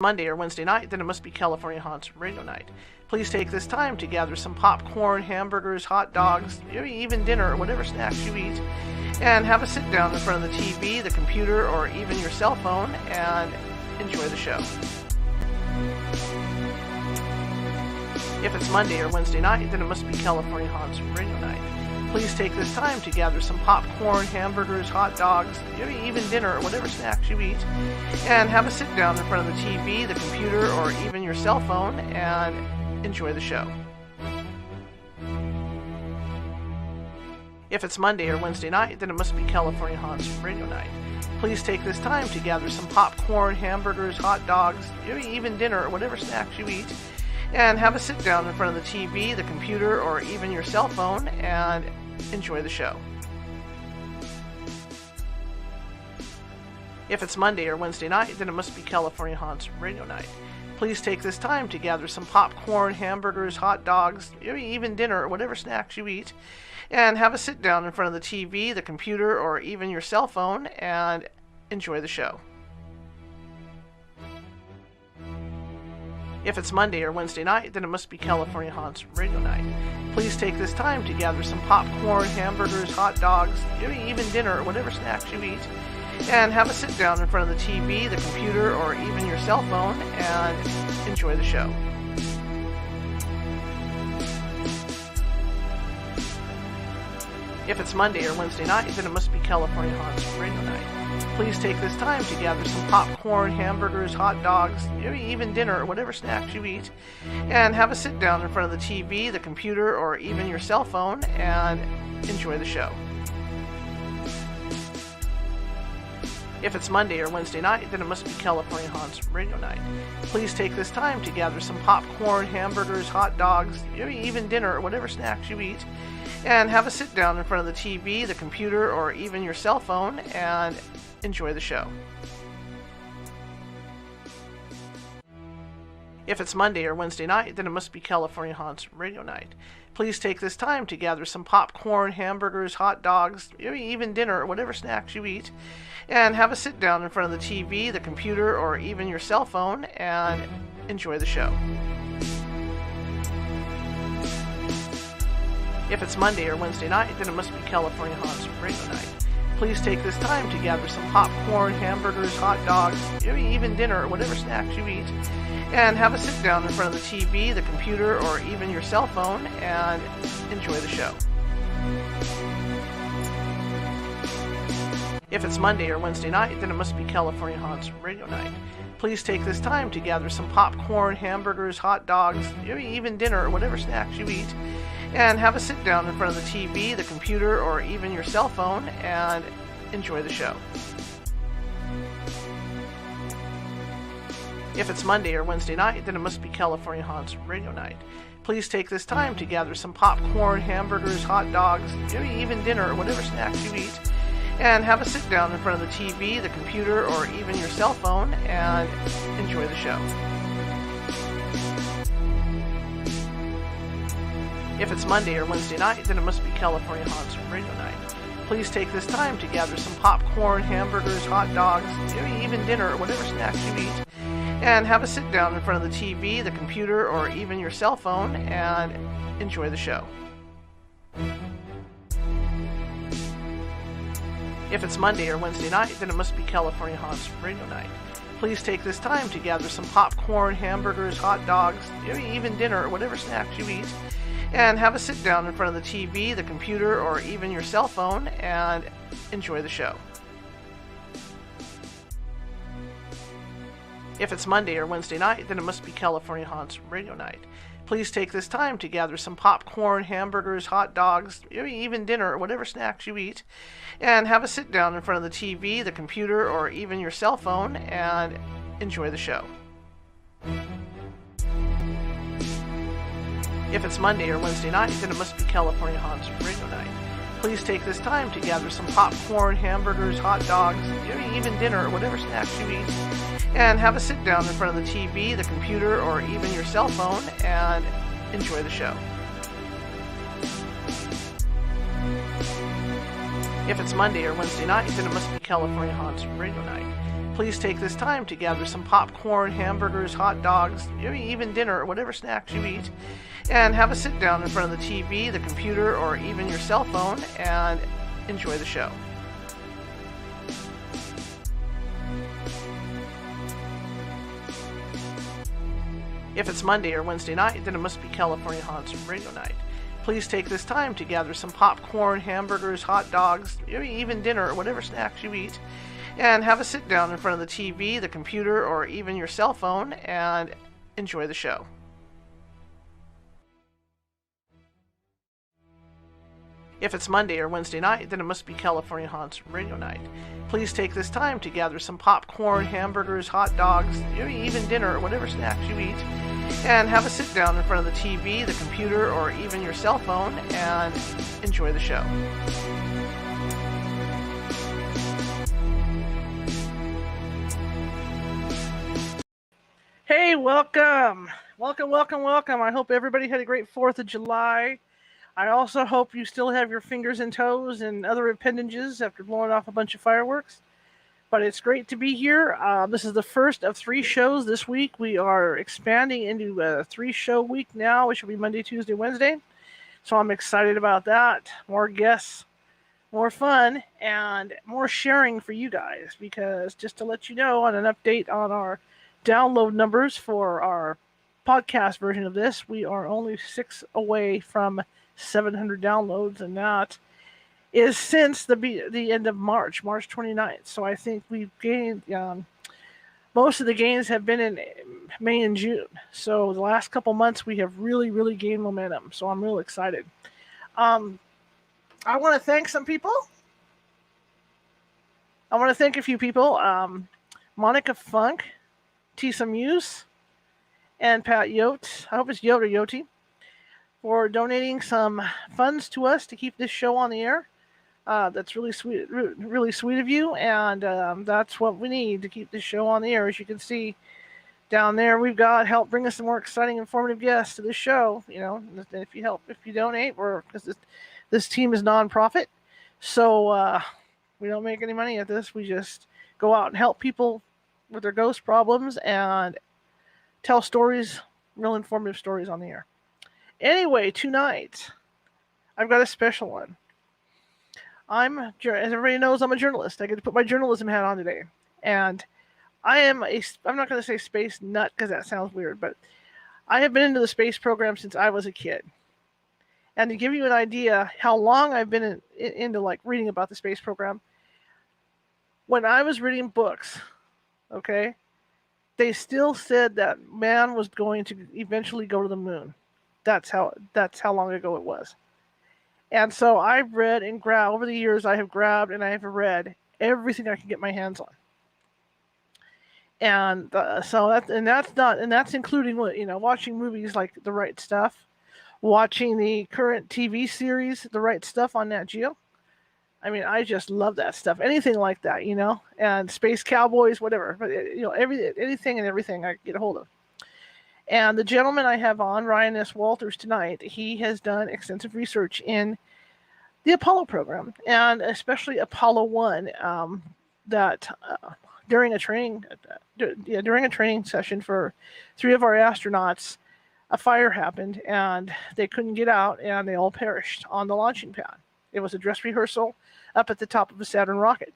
Monday or Wednesday night, then it must be California Haunts Radio Night. Please take this time to gather some popcorn, hamburgers, hot dogs, maybe even dinner or whatever snacks you eat, and have a sit down in front of the TV, the computer, or even your cell phone and enjoy the show. If it's Monday or Wednesday night, then it must be California Haunts Radio Night. Please take this time to gather some popcorn, hamburgers, hot dogs, maybe even dinner or whatever snacks you eat, and have a sit down in front of the TV, the computer, or even your cell phone and enjoy the show. If it's Monday or Wednesday night, then it must be California Haunts Radio Night. Please take this time to gather some popcorn, hamburgers, hot dogs, maybe even dinner or whatever snacks you eat, and have a sit down in front of the TV, the computer, or even your cell phone and enjoy the show. If it's Monday or Wednesday night, then it must be California Haunts Radio Night. Please take this time to gather some popcorn, hamburgers, hot dogs, maybe even dinner or whatever snacks you eat, and have a sit down in front of the TV, the computer, or even your cell phone and enjoy the show. If it's Monday or Wednesday night, then it must be California Haunts Radio Night. Please take this time to gather some popcorn, hamburgers, hot dogs, maybe even dinner or whatever snacks you eat, and have a sit down in front of the TV, the computer, or even your cell phone and enjoy the show. If it's Monday or Wednesday night, then it must be California Haunts Radio Night. Please take this time to gather some popcorn, hamburgers, hot dogs, maybe even dinner or whatever snacks you eat, and have a sit down in front of the TV, the computer, or even your cell phone and enjoy the show. If it's Monday or Wednesday night, then it must be California Haunts Radio Night. Please take this time to gather some popcorn, hamburgers, hot dogs, maybe even dinner or whatever snacks you eat, and have a sit down in front of the TV, the computer, or even your cell phone and enjoy the show. If it's Monday or Wednesday night, then it must be California Haunts Radio Night. Please take this time to gather some popcorn, hamburgers, hot dogs, maybe even dinner or whatever snacks you eat, and have a sit down in front of the TV, the computer, or even your cell phone and enjoy the show. If it's Monday or Wednesday night, then it must be California Haunts Radio Night. Please take this time to gather some popcorn, hamburgers, hot dogs, maybe even dinner or whatever snacks you eat, and have a sit down in front of the TV, the computer, or even your cell phone and enjoy the show. If it's Monday or Wednesday night, then it must be California Haunts Radio Night. Please take this time to gather some popcorn, hamburgers, hot dogs, maybe even dinner or whatever snacks you eat, and have a sit down in front of the TV, the computer, or even your cell phone and enjoy the show. If it's Monday or Wednesday night, then it must be California Haunts Radio Night. Please take this time to gather some popcorn, hamburgers, hot dogs, maybe even dinner or whatever snacks you eat, and have a sit down in front of the TV, the computer, or even your cell phone and enjoy the show. If it's Monday or Wednesday night, then it must be California Haunts Radio Night. Please take this time to gather some popcorn, hamburgers, hot dogs, maybe even dinner or whatever snacks you eat, and have a sit down in front of the TV, the computer, or even your cell phone and enjoy the show. If it's Monday or Wednesday night, then it must be California Haunts Radio Night. Please take this time to gather some popcorn, hamburgers, hot dogs, maybe even dinner or whatever snacks you eat, and have a sit down in front of the TV, the computer, or even your cell phone and enjoy the show. If it's Monday or Wednesday night, then it must be California Haunts Radio Night. Please take this time to gather some popcorn, hamburgers, hot dogs, maybe even dinner or whatever snacks you eat, and have a sit down in front of the TV, the computer, or even your cell phone and enjoy the show. If it's Monday or Wednesday night, then it must be California Haunts Radio Night. Please take this time to gather some popcorn, hamburgers, hot dogs, maybe even dinner or whatever snacks you eat, and have a sit down in front of the TV, the computer, or even your cell phone and enjoy the show. If it's Monday or Wednesday night, then it must be California Haunts Radio Night. Please take this time to gather some popcorn, hamburgers, hot dogs, maybe even dinner or whatever snacks you eat, and have a sit down in front of the TV, the computer, or even your cell phone and enjoy the show. If it's Monday or Wednesday night, then it must be California Haunts Radio Night. Please take this time to gather some popcorn, hamburgers, hot dogs, maybe even dinner or whatever snacks you eat, and have a sit down in front of the TV, the computer, or even your cell phone and enjoy the show. If it's Monday or Wednesday night, then it must be California Haunts Radio Night. Please take this time to gather some popcorn, hamburgers, hot dogs, maybe even dinner or whatever snacks you eat, and have a sit down in front of the TV, the computer, or even your cell phone and enjoy the show. Hey, welcome. Welcome. I hope everybody had a great 4th of July. I also hope you still have your fingers and toes and other appendages after blowing off a bunch of fireworks. But it's great to be here. This is the first of 3 shows this week. We are expanding into a 3-show week now, which will be Monday, Tuesday, Wednesday. So I'm excited about that. More guests, more fun, and more sharing for you guys. Because just to let you know, on an update on our download numbers for our podcast version of this, we are only 6 away from 700 downloads, and that is since the end of March 29th. So I think we've gained, most of the gains have been in May and June. So the last couple months we have really gained momentum. So I'm real excited. I want to thank some people. I want to thank a few people. Monica Funk, Tisa Muse, and Pat Yote. I hope it's Yote or Yoti, for donating some funds to us to keep this show on the air. That's really sweet of you, and that's what we need to keep this show on the air. As you can see down there, we've got help bring us some more exciting, informative guests to the show. You know, if you donate, or because this team is nonprofit, so we don't make any money at this. We just go out and help people with their ghost problems and tell stories, real informative stories on the air. Anyway, tonight, I've got a special one. As everybody knows, I'm a journalist. I get to put my journalism hat on today. And I'm not going to say space nut because that sounds weird, but I have been into the space program since I was a kid. And to give you an idea how long I've been into like reading about the space program, when I was reading books, okay, they still said that man was going to eventually go to the moon. That's how long ago it was. And so I've read and grabbed, over the years I have grabbed and I have read everything I can get my hands on. And that's including, watching movies like The Right Stuff, watching the current TV series The Right Stuff on Nat Geo. I mean, I just love that stuff. Anything like that, and Space Cowboys, whatever. But anything and everything I get a hold of. And the gentleman I have on, Ryan S. Walters, tonight, he has done extensive research in the Apollo program, and especially Apollo 1, that during a training session for 3 of our astronauts, a fire happened, and they couldn't get out, and they all perished on the launching pad. It was a dress rehearsal up at the top of a Saturn rocket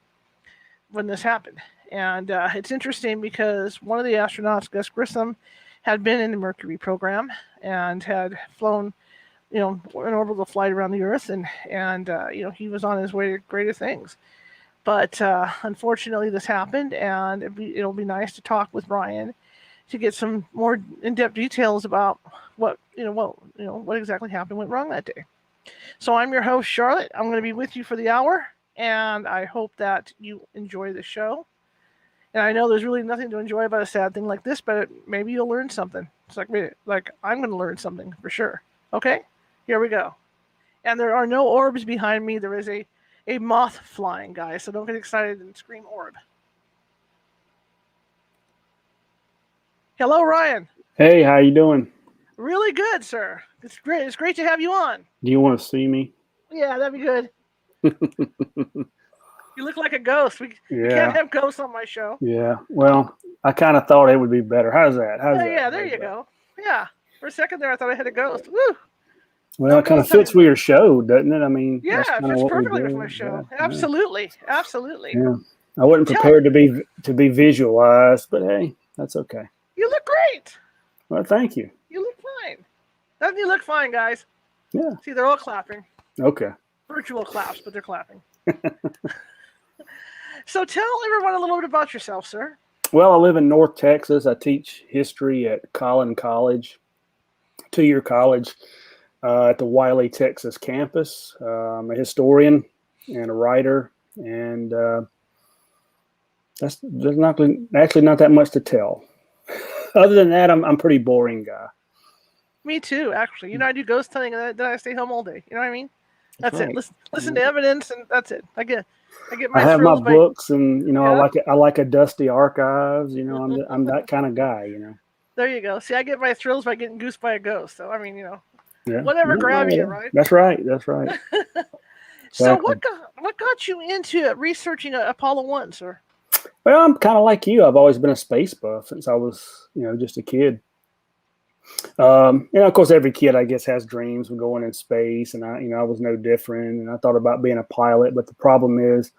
when this happened. And it's interesting because one of the astronauts, Gus Grissom, had been in the Mercury program and had flown, an orbital flight around the Earth, and he was on his way to greater things. But unfortunately, this happened, and it'll be nice to talk with Ryan to get some more in-depth details about what exactly happened, went wrong that day. So I'm your host, Charlotte. I'm going to be with you for the hour, and I hope that you enjoy the show. And I know there's really nothing to enjoy about a sad thing like this, but maybe you'll learn something. It's like I'm going to learn something for sure. Okay, here we go. And there are no orbs behind me. There is a moth flying, guys, so don't get excited and scream orb. Hello, Ryan. Hey, how you doing? Really good, sir. It's great. It's great to have you on. Do you want to see me? Yeah, that'd be good. You look like a ghost. We can't have ghosts on my show. Yeah. Well, I kind of thought it would be better. How's that? Yeah, there you go. Yeah. For a second there, I thought I had a ghost. Woo. Well, it kind of fits with your show, doesn't it? I mean, yeah, it fits perfectly with my show. Yeah, absolutely. Yeah. I wasn't prepared to be visualized, but hey, that's okay. You look great. Well, thank you. You look fine. Doesn't you look fine, guys? Yeah. See, they're all clapping. Okay. Virtual claps, but they're clapping. So tell everyone a little bit about yourself, sir. Well, I live in North Texas. I teach history at Collin College, 2-year college at the Wiley, Texas campus. I'm a historian and a writer, and there's not that much to tell. Other than that, I'm a pretty boring guy. Me too, actually. I do ghost hunting, and then I stay home all day. You know what I mean? That's right. It. Listen to evidence, and that's it. I have my books, and I like a dusty archives. I'm that kind of guy. There you go. See, I get my thrills by getting goosed by a ghost. So I mean, whatever grabs you, right? That's right. So what got you into researching Apollo 1, sir? Well, I'm kind of like you. I've always been a space buff since I was, just a kid. Of course, every kid, I guess, has dreams of going in space, and I was no different. And I thought about being a pilot, but the problem is,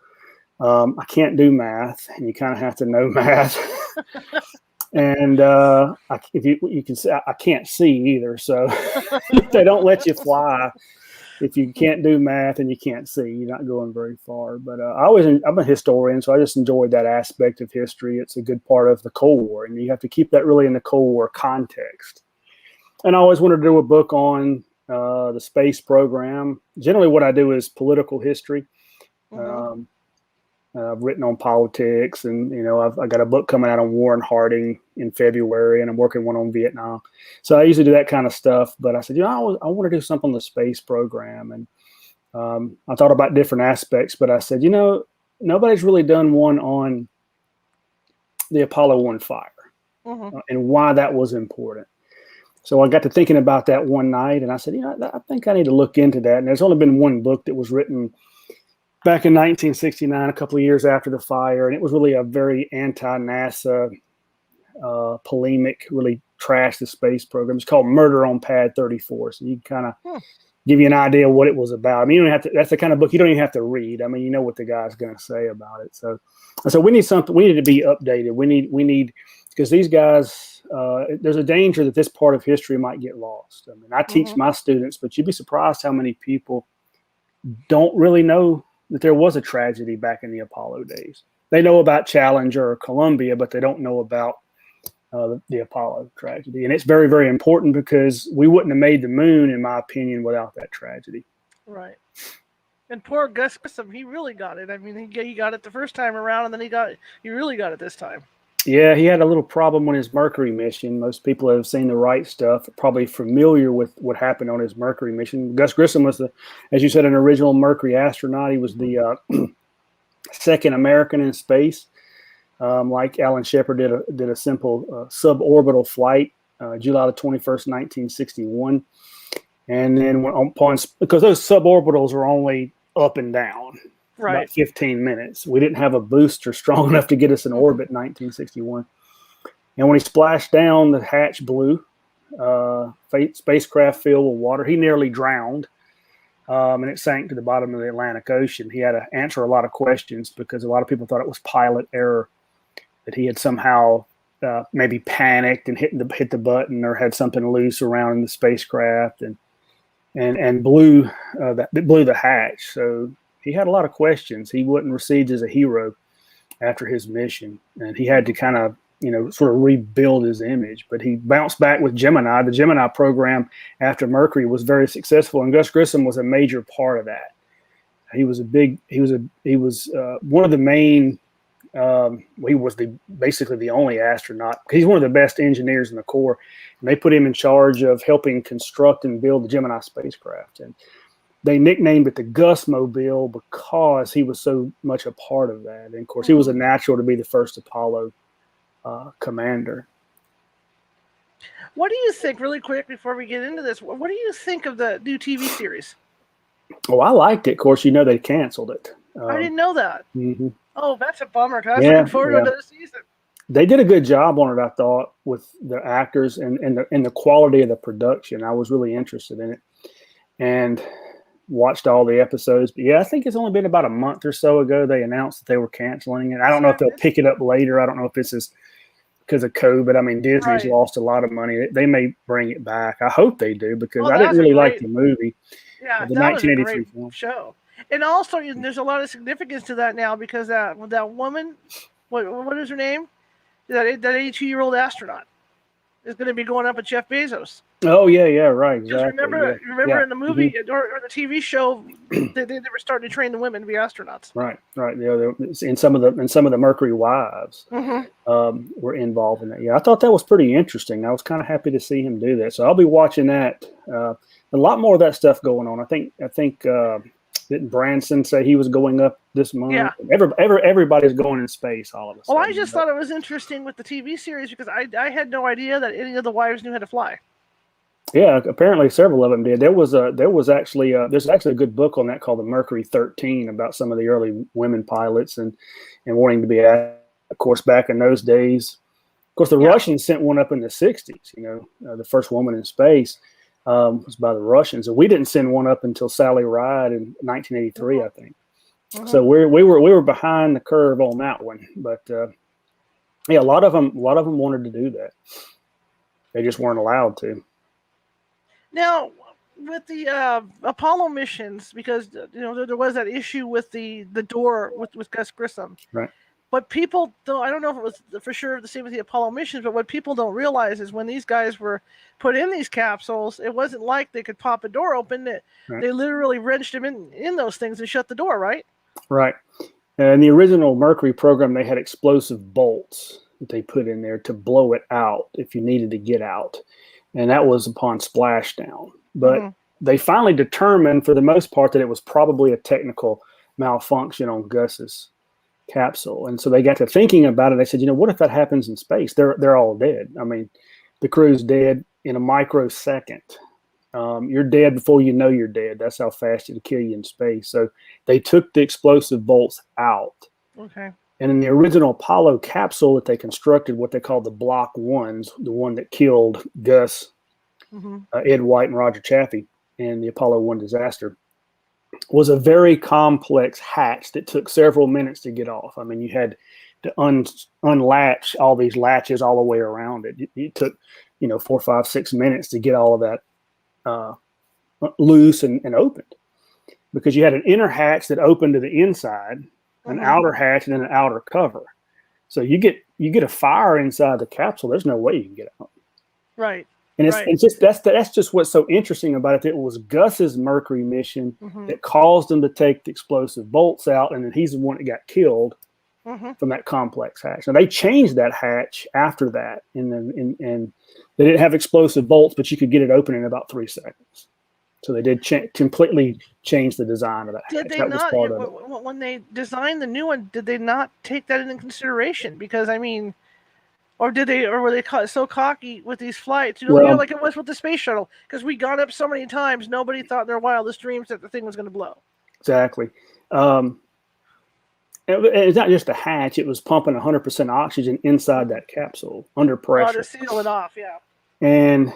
I can't do math, and you kind of have to know math. And if you can see, I can't see either, so they don't let you fly if you can't do math and you can't see. You're not going very far. But I'm a historian, so I just enjoyed that aspect of history. It's a good part of the Cold War, and you have to keep that really in the Cold War context. And I always wanted to do a book on the space program. Generally, what I do is political history. Mm-hmm. I've written on politics, and I got a book coming out on Warren Harding in February, and I'm working one on Vietnam. So I usually do that kind of stuff. But I said, I want to do something on the space program, and I thought about different aspects. But I said, nobody's really done one on the Apollo 1 fire, mm-hmm. And why that was important. So I got to thinking about that one night, and I said, I think I need to look into that. And there's only been one book that was written back in 1969, a couple of years after the fire, and it was really a very anti-NASA polemic, really trashed the space program. It's called Murder on Pad 34, so you kind of give you an idea of what it was about. I mean, you don't have to. That's the kind of book you don't even have to read. I mean, you know what the guy's going to say about it. So we need something. We need to be updated. We need because these guys. There's a danger that this part of history might get lost. I mean, I teach mm-hmm. my students, but you'd be surprised how many people don't really know that there was a tragedy back in the Apollo days. They know about Challenger or Columbia, but they don't know about the Apollo tragedy. And it's very, very important because we wouldn't have made the moon, in my opinion, without that tragedy. Right. And poor Gus Grissom, he really got it. I mean, he got it the first time around, and then he really got it this time. Yeah, he had a little problem on his Mercury mission. Most people that have seen The Right Stuff are probably familiar with what happened on his Mercury mission. Gus Grissom was, as you said, an original Mercury astronaut. He was the second American in space. Like Alan Shepard did a simple suborbital flight, July the 21st, 1961. And then because those suborbitals are only up and down. Right. About 15 minutes. We didn't have a booster strong enough to get us in orbit in 1961. And when he splashed down, the hatch blew. Spacecraft filled with water. He nearly drowned, and it sank to the bottom of the Atlantic Ocean. He had to answer a lot of questions because a lot of people thought it was pilot error, that he had somehow maybe panicked and hit the button or had something loose around in the spacecraft and blew the hatch. So he had a lot of questions. He wasn't received as a hero after his mission, and he had to kind of, sort of rebuild his image. But he bounced back with Gemini. The Gemini program after Mercury was very successful, and Gus Grissom was a major part of that. He was one of the main. He was basically the only astronaut. He's one of the best engineers in the Corps, and they put him in charge of helping construct and build the Gemini spacecraft. And they nicknamed it the Gus Mobile because he was so much a part of that. And of course, he was a natural to be the first Apollo commander. What do you think, really quick before we get into this, what do you think of the new TV series? Oh, I liked it. Of course, they canceled it. I didn't know that. Mm-hmm. Oh, that's a bummer. I was looking forward to another season. They did a good job on it, I thought, with the actors and the quality of the production. I was really interested in it and watched all the episodes. But yeah, I think it's only been about a month or so ago they announced that they were canceling it. I don't know if they'll pick it up later. I don't know if this is because of COVID. I mean, Disney's lost a lot of money. They may bring it back. I hope they do, because I didn't really like the movie. Yeah, the that 1983 was a great film. show. And also, there's a lot of significance to that now, because that woman, what is her name? That 82-year-old astronaut is going to be going up with Jeff Bezos. Oh yeah, right. Exactly. Remember in the movie or the TV show, they were starting to train the women to be astronauts. Right. Yeah, in some of the Mercury wives were involved in that. Yeah, I thought that was pretty interesting. I was kind of happy to see him do that. So I'll be watching that. A lot more of that stuff going on. I think didn't Branson say he was going up this month? Yeah. Everybody's going in space all of a sudden. Well, I just thought it was interesting with the TV series, because I had no idea that any of the wives knew how to fly. Yeah, apparently several of them did. There's actually a good book on that called The Mercury 13, about some of the early women pilots and wanting to be, of course, back in those days. Of course, the Russians sent one up in the 60s. The first woman in space was by the Russians, and we didn't send one up until Sally Ride in 1983, I think. So we were behind the curve on that one. But a lot of them wanted to do that. They just weren't allowed to. Now, with the Apollo missions, because there was that issue with the door with Gus Grissom. Right. But people don't, I don't know if it was for sure the same with the Apollo missions, but what people don't realize is when these guys were put in these capsules, it wasn't like they could pop a door open. They literally wrenched them in those things and shut the door, right? Right. In the original Mercury program, they had explosive bolts that they put in there to blow it out if you needed to get out. And that was upon splashdown. But they finally determined, for the most part, that it was probably a technical malfunction on Gus's capsule. And so they got to thinking about it. They said, what if that happens in space? They're all dead. I mean, the crew's dead in a microsecond. You're dead before you know you're dead. That's how fast it'll kill you in space. So they took the explosive bolts out. Okay. And in the original Apollo capsule that they constructed, what they called the Block 1s, the one that killed Gus, Ed White, and Roger Chaffee in the Apollo 1 disaster, was a very complex hatch that took several minutes to get off. I mean, you had to unlatch all these latches all the way around it. It took, 4, 5, 6 minutes to get all of that loose and opened, because you had an inner hatch that opened to the inside, an outer hatch, and then an outer cover. So you get a fire inside the capsule. There's no way you can get out. Right. And it's just that's just what's so interesting about it. It was Gus's Mercury mission that caused him to take the explosive bolts out, and then he's the one that got killed from that complex hatch. Now they changed that hatch after that, and they didn't have explosive bolts, but you could get it open in about 3 seconds. So they did completely change the design of that hatch. Did they not, when they designed the new one, did they not take that into consideration? Because or were they so cocky with these flights? Like it was with the space shuttle, because we got up so many times, nobody thought in their wildest dreams that the thing was going to blow. Exactly. It's not just a hatch; it was pumping 100% oxygen inside that capsule under pressure. To seal it off, yeah. And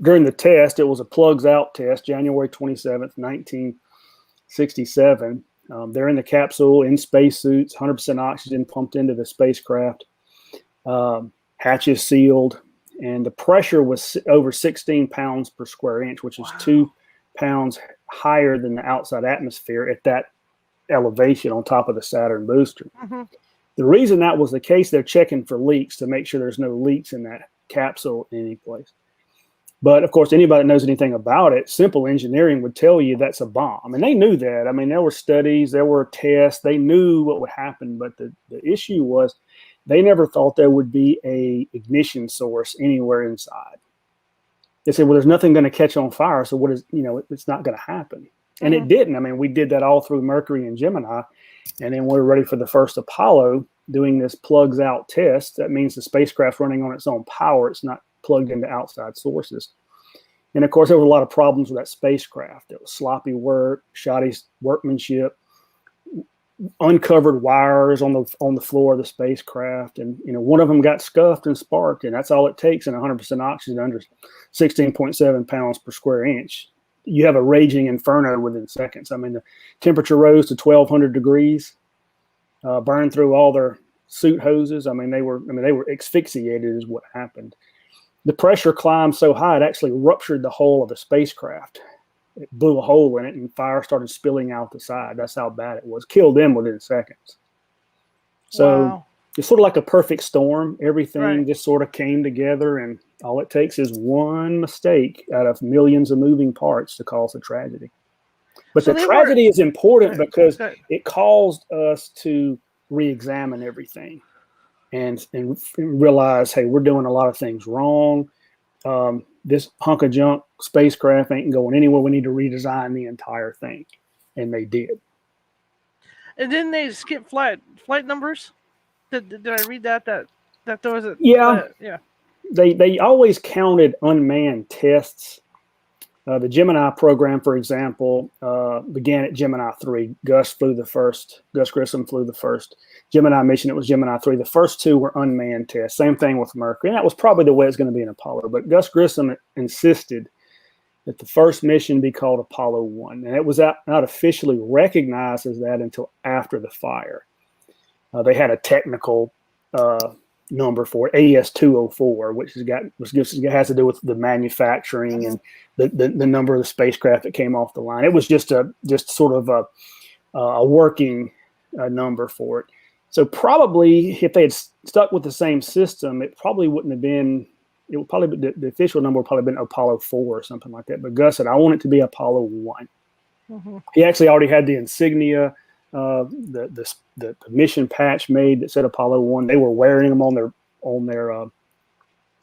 during the test, it was a plugs out test, January 27th, 1967. They're in the capsule in spacesuits, 100% oxygen pumped into the spacecraft. Hatches sealed, and the pressure was over 16 pounds per square inch, which is 2 pounds higher than the outside atmosphere at that elevation on top of the Saturn booster. The reason that was the case, they're checking for leaks to make sure there's no leaks in that capsule in any place. But of course, anybody that knows anything about it, simple engineering would tell you that's a bomb. And they knew that. I mean, there were studies, there were tests, they knew what would happen. But the issue was, they never thought there would be a ignition source anywhere inside. They said, well, there's nothing going to catch on fire, so it's not going to happen. And it didn't. I mean, we did that all through Mercury and Gemini, and then we're ready for the first Apollo doing this plugs out test. That means the spacecraft running on its own power. It's not plugged into outside sources. And of course, there were a lot of problems with that spacecraft. It was sloppy work, shoddy workmanship. uncovered wires on the floor of the spacecraft, and one of them got scuffed and sparked, and that's all it takes in 100% oxygen under 16.7 pounds per square inch. You have a raging inferno within seconds. I mean, the temperature rose to 1,200 degrees, burned through all their suit hoses. I mean, they were asphyxiated is what happened. The pressure climbed so high it actually ruptured the hull of the spacecraft. It blew a hole in it, and fire started spilling out the side. That's how bad it was. Killed them within seconds. So It's sort of like a perfect storm. Everything just sort of came together, and all it takes is one mistake out of millions of moving parts to cause a tragedy. But so the tragedy is important because it caused us to re-examine everything and realize, hey, we're doing a lot of things wrong. This hunk of junk spacecraft ain't going anywhere. We need to redesign the entire thing. And they did. And then they skip flight numbers? Did I read that there was a... Yeah. They always counted unmanned tests. The Gemini program, for example, began at Gemini 3. Gus Grissom flew the first Gemini mission. It was Gemini 3. The first two were unmanned tests. Same thing with Mercury. And that was probably the way it's going to be in Apollo. But Gus Grissom insisted that the first mission be called Apollo 1. And it was not officially recognized as that until after the fire. They had a technical number for it, AS-204, which has to do with the manufacturing and the number of the spacecraft that came off the line. It was just sort of a working number for it. So probably if they had stuck with the same system, it probably wouldn't have been. It would probably be, the official number would probably have been Apollo 4 or something like that. But Gus said, I want it to be Apollo 1. Mm-hmm. He actually already had the insignia, the mission patch made that said Apollo 1. They were wearing them on their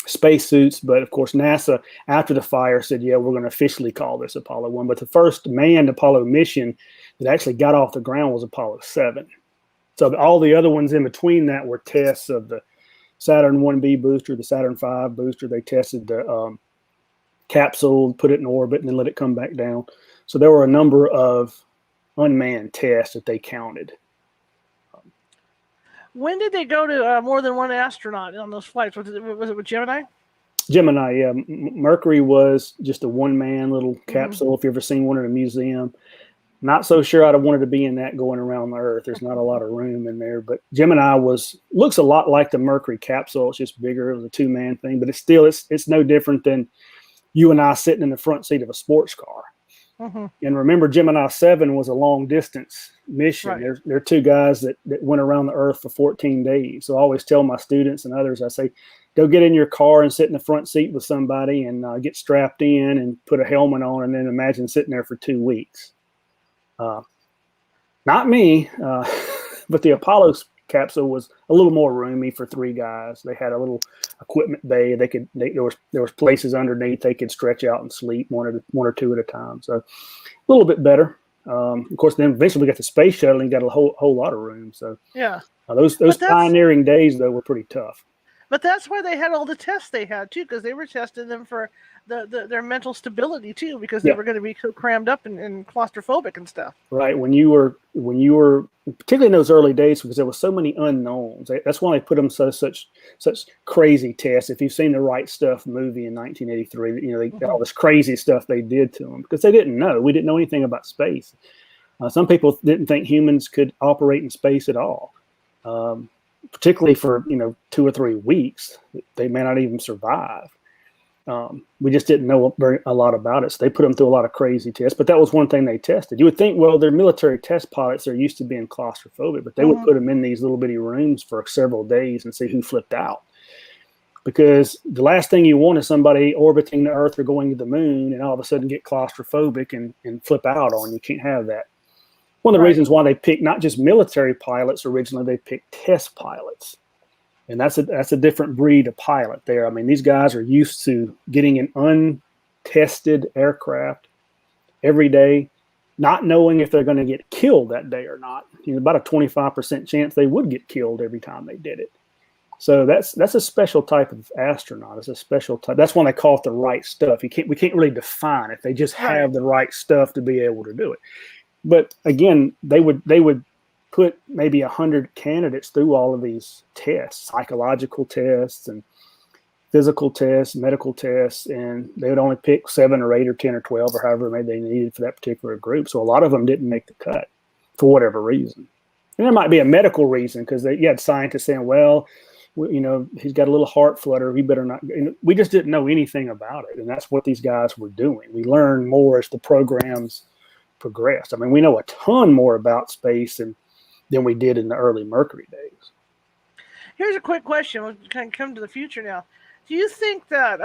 spacesuits. But of course, NASA, after the fire, said, yeah, we're going to officially call this Apollo 1. But the first manned Apollo mission that actually got off the ground was Apollo 7. So all the other ones in between that were tests of the Saturn 1B booster, the Saturn 5 booster. They tested the capsule, put it in orbit, and then let it come back down. So there were a number of unmanned tests that they counted. When did they go to more than one astronaut on those flights? Was it with Gemini? Gemini, yeah. Mercury was just a one-man little capsule. Mm-hmm. If you've ever seen one in a museum. Not so sure I'd have wanted to be in that going around the Earth. There's not a lot of room in there. But Gemini looks a lot like the Mercury capsule. It's just bigger. It was a two-man thing. But it's no different than you and I sitting in the front seat of a sports car. Mm-hmm. And remember, Gemini 7 was a long-distance mission. Right. There are two guys that went around the Earth for 14 days. So I always tell my students and others, I say, go get in your car and sit in the front seat with somebody and get strapped in and put a helmet on and then imagine sitting there for 2 weeks. Not me, but the Apollo capsule was a little more roomy for three guys. They had a little equipment bay. There was places underneath they could stretch out and sleep one or two at a time. So a little bit better. Of course, then eventually we got the space shuttle and got a whole lot of room. So yeah, those pioneering days though were pretty tough. But that's why they had all the tests they had too, because they were testing them for their mental stability too, because they were going to be so crammed up and claustrophobic and stuff. Right. When you were particularly in those early days, because there were so many unknowns. That's why they put them such crazy tests. If you've seen the Right Stuff movie in 1983, they all this crazy stuff they did to them because they didn't know. We didn't know anything about space. Some people didn't think humans could operate in space at all. Particularly for 2 or 3 weeks, they may not even survive. We just didn't know a lot about it, so they put them through a lot of crazy tests. But that was one thing they tested. You would think, well, they're military test pilots; they're used to being claustrophobic, but they would put them in these little bitty rooms for several days and see who flipped out. Because the last thing you want is somebody orbiting the Earth or going to the moon and all of a sudden get claustrophobic and flip out on you. You can't have that. One of the reasons why they picked not just military pilots originally, they picked test pilots. And that's a different breed of pilot there. I mean, these guys are used to getting an untested aircraft every day, not knowing if they're going to get killed that day or not. About a 25% chance they would get killed every time they did it. So that's a special type of astronaut. It's a special type. That's why they call it the right stuff. We can't really define it. They just have the right stuff to be able to do it. But again, they would put maybe 100 candidates through all of these tests, psychological tests and physical tests, medical tests, and they would only pick 7 or 8 or 10 or 12 or however many they needed for that particular group. So a lot of them didn't make the cut for whatever reason. And there might be a medical reason, because you had scientists saying, well, he's got a little heart flutter. We better not. We just didn't know anything about it. And that's what these guys were doing. We learned more as the programs progressed. I mean, we know a ton more about space than we did in the early Mercury days. Here's a quick question. We'll kind of come to the future now. Do you think that,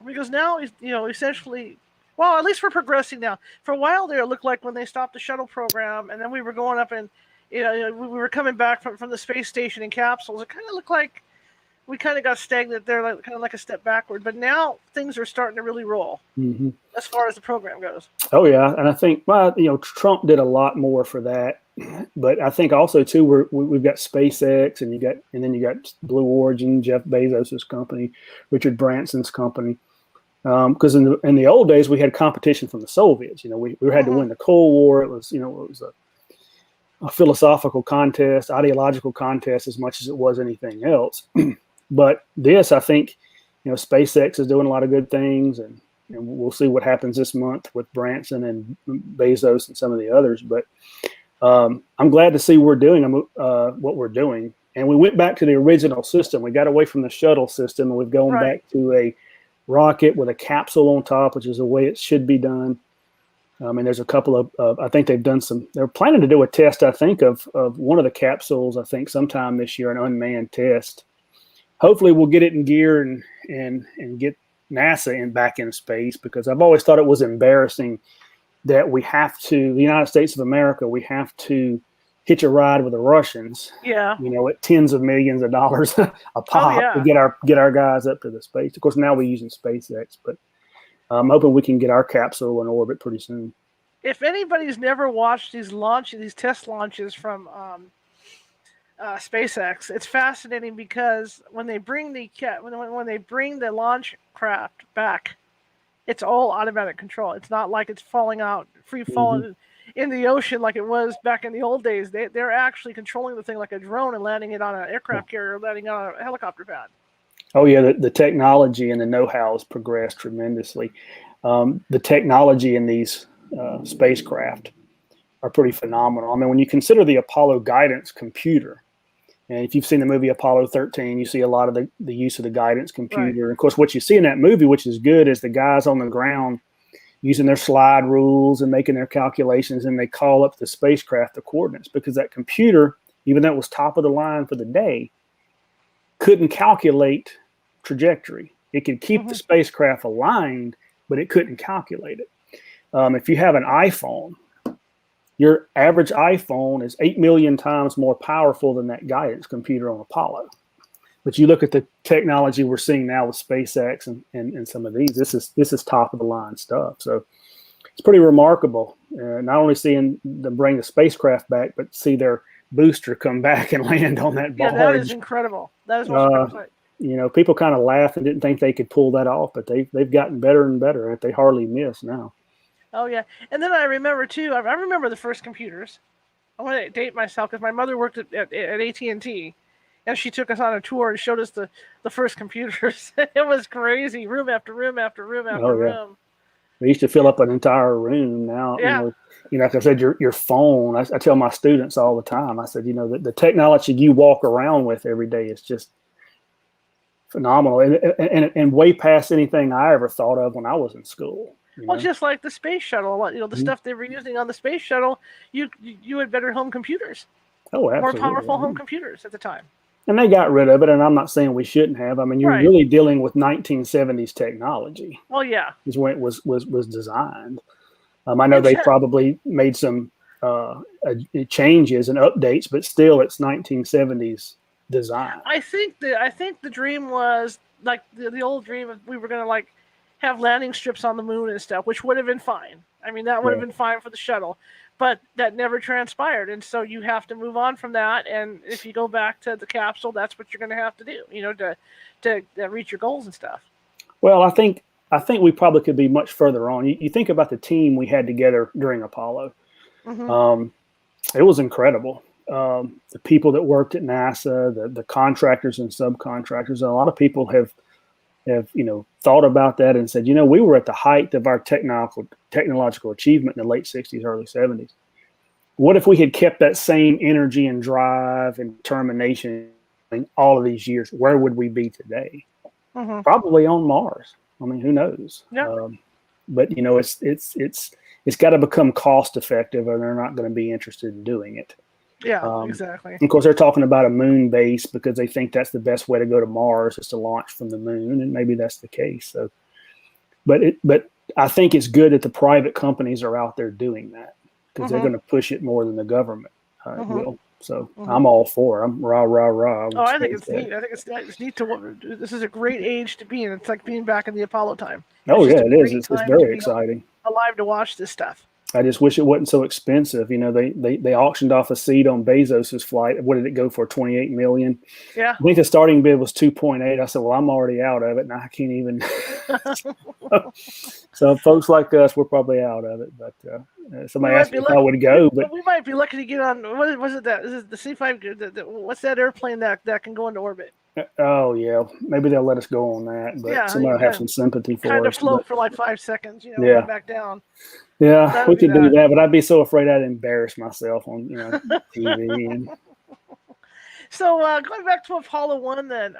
because now, essentially, well, at least we're progressing now. For a while there, it looked like when they stopped the shuttle program and then we were going up and, we were coming back from the space station in capsules, it kind of looked like we kind of got stagnant there, kind of like a step backward. But now things are starting to really roll as far as the program goes. Oh, yeah. And I think, Trump did a lot more for that. But I think also, too, we've got SpaceX and then you got Blue Origin, Jeff Bezos's company, Richard Branson's company. Because in the old days, we had competition from the Soviets. We had to win the Cold War. It was, a philosophical contest, ideological contest, as much as it was anything else. But this, I think, SpaceX is doing a lot of good things, and we'll see what happens this month with Branson and Bezos and some of the others. But I'm glad to see we're doing what we're doing. And we went back to the original system. We got away from the shuttle system, and we've gone back to a rocket with a capsule on top, which is the way it should be done. And there's a couple of I think they're planning to do a test, I think, of one of the capsules, I think sometime this year, an unmanned test. Hopefully we'll get it in gear and get NASA back in space, because I've always thought it was embarrassing that the United States of America, we have to hitch a ride with the Russians, at tens of millions of dollars a pop to get our guys up to the space. Of course, now we're using SpaceX, but I'm hoping we can get our capsule in orbit pretty soon. If anybody's never watched these test launches from SpaceX, it's fascinating, because when they bring the launch craft back, it's all automatic control. It's not like it's falling out, free falling in the ocean like it was back in the old days. They're actually controlling the thing like a drone and landing it on an aircraft carrier, landing on a helicopter pad. Oh, yeah, the technology and the know-how has progressed tremendously. The technology in these spacecraft are pretty phenomenal. I mean, when you consider the Apollo guidance computer, and if you've seen the movie Apollo 13, you see a lot of the use of the guidance computer. Right. And of course, what you see in that movie, which is good, is the guys on the ground using their slide rules and making their calculations, and they call up the spacecraft the coordinates, because that computer, even though it was top of the line for the day, couldn't calculate trajectory. It could keep the spacecraft aligned, but it couldn't calculate it. If you have an iPhone, your average iPhone is 8 million times more powerful than that guidance computer on Apollo. But you look at the technology we're seeing now with SpaceX and some of these, this is top of the line stuff. So it's pretty remarkable. Not only seeing them bring the spacecraft back, but see their booster come back and land on that barge. Yeah, that is incredible. That is what's people kind of laughed and didn't think they could pull that off, but they've gotten better and better. They hardly miss now. Oh, yeah. And then I remember, too, I remember the first computers. I want to date myself, because my mother worked at AT&T, and she took us on a tour and showed us the first computers. It was crazy, room after room after room after room. We used to fill up an entire room now. Yeah. Like I said, your phone, I tell my students all the time, I said, the technology you walk around with every day is just phenomenal and way past anything I ever thought of when I was in school. Well, just like the space shuttle, the stuff they were using on the space shuttle, you had better home computers. Oh, absolutely. More powerful home computers at the time. And they got rid of it, and I'm not saying we shouldn't have. I mean, you're really dealing with 1970s technology. Well, yeah. Is when it was designed. I know they probably made some changes and updates, but still it's 1970s design. I think the dream was like the old dream of we were going to have landing strips on the moon and stuff, which would have been fine. I mean, that would have been fine for the shuttle, but that never transpired. And so you have to move on from that. And if you go back to the capsule, that's what you're going to have to do, to reach your goals and stuff. Well, I think we probably could be much further on. You think about the team we had together during Apollo. It was incredible. The people that worked at NASA, the contractors and subcontractors, a lot of people have thought about that and said, we were at the height of our technological achievement in the late 60s, early 70s. What if we had kept that same energy and drive and determination in all of these years? Where would we be today? Mm-hmm. Probably on Mars. I mean, who knows? Yeah. But it's got to become cost effective, or they're not going to be interested in doing it. Yeah, exactly. Of course, they're talking about a moon base because they think that's the best way to go to Mars is to launch from the moon, and maybe that's the case. So, but I think it's good that the private companies are out there doing that because they're going to push it more than the government will. So I'm all for it. I'm rah, rah, rah. Oh, I think it's neat. I think it's neat this is a great age to be in. It's like being back in the Apollo time. It is. It's very exciting. Alive to watch this stuff. I just wish it wasn't so expensive. They auctioned off a seat on Bezos's flight. What did it go for? $28 million. Yeah. I think the starting bid was 2.8. I said, well, I'm already out of it, and I can't even. So folks like us, we're probably out of it. But somebody asked me if I would go. But we might be lucky to get on. What was it? This is the C5. What's that airplane that can go into orbit? Oh yeah, maybe they'll let us go on that. But somebody will have some sympathy for us. Kind of float for like 5 seconds, back down. Yeah, we could do that, but I'd be so afraid I'd embarrass myself on TV. And... So going back to Apollo 1, then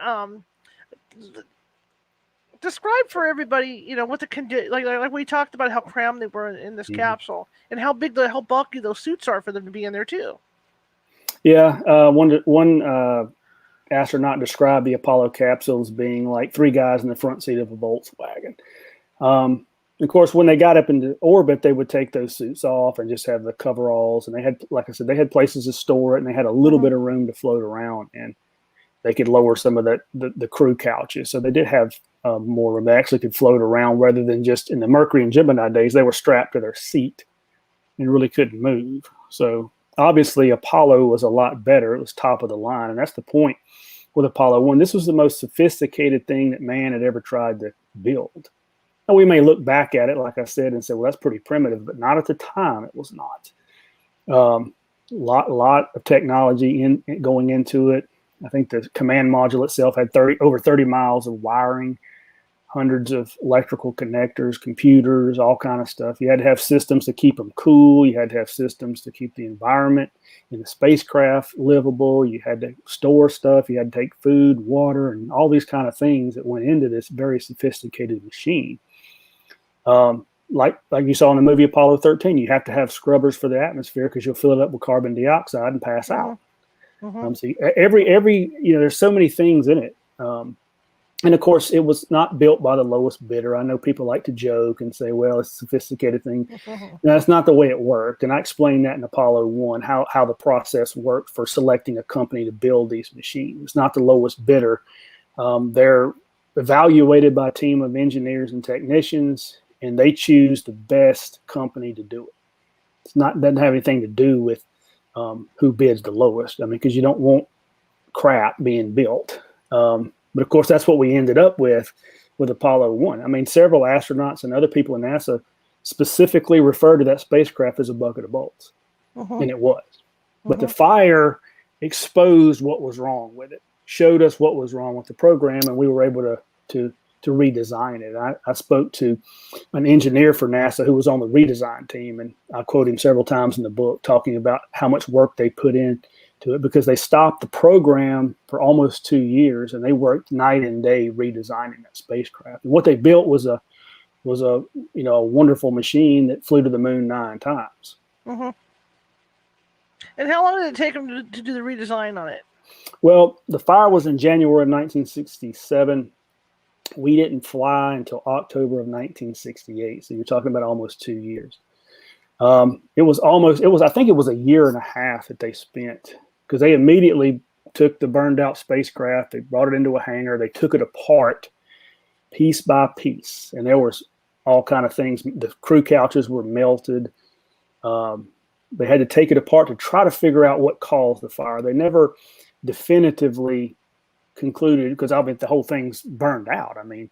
describe for everybody, what the condition like we talked about how crammed they were in this capsule and how bulky those suits are for them to be in there too. Yeah, one astronaut described the Apollo capsule as being like 3 guys in the front seat of a Volkswagen. Of course, when they got up into orbit, they would take those suits off and just have the coveralls. And they had, like I said, they had places to store it, and they had a little bit of room to float around, and they could lower some of the crew couches. So they did have more room. They actually could float around rather than just in the Mercury and Gemini days, they were strapped to their seat and really couldn't move. So obviously Apollo was a lot better. It was top of the line. And that's the point with Apollo 1. This was the most sophisticated thing that man had ever tried to build. And we may look back at it, like I said, and say, well, that's pretty primitive, but not at the time. It was not. Lot of technology going into it. I think the command module itself had over 30 miles of wiring, hundreds of electrical connectors, computers, all kind of stuff. You had to have systems to keep them cool. You had to have systems to keep the environment in the spacecraft livable. You had to store stuff. You had to take food, water, and all these kind of things that went into this very sophisticated machine. Like you saw in the movie Apollo 13, you have to have scrubbers for the atmosphere because you'll fill it up with carbon dioxide and pass out. So every there's so many things in it. And of course, it was not built by the lowest bidder. I know people like to joke and say, well, it's a sophisticated thing. That's not the way it worked. And I explained that in Apollo 1, how the process worked for selecting a company to build these machines. It's not the lowest bidder. They're evaluated by a team of engineers and technicians, and they choose the best company to do it. Doesn't have anything to do with who bids the lowest. I mean, because you don't want crap being built. But of course, that's what we ended up with Apollo 1. I mean, several astronauts and other people in NASA specifically referred to that spacecraft as a bucket of bolts. And it was. But the fire exposed what was wrong with it, showed us what was wrong with the program, and we were able to redesign it. I spoke to an engineer for NASA who was on the redesign team, and I quote him several times in the book talking about how much work they put into it because they stopped the program for almost 2 years, and they worked night and day redesigning that spacecraft. And what they built was a wonderful machine that flew to the moon 9 times. And how long did it take them to do the redesign on it? Well, the fire was in January of 1967. We didn't fly until October of 1968. So you're talking about almost 2 years. I think it was a year and a half that they spent because they immediately took the burned out spacecraft. They brought it into a hangar. They took it apart piece by piece. And there was all kind of things. The crew couches were melted. They had to take it apart to try to figure out what caused the fire. They never definitively concluded because I mean the whole thing's burned out. I mean,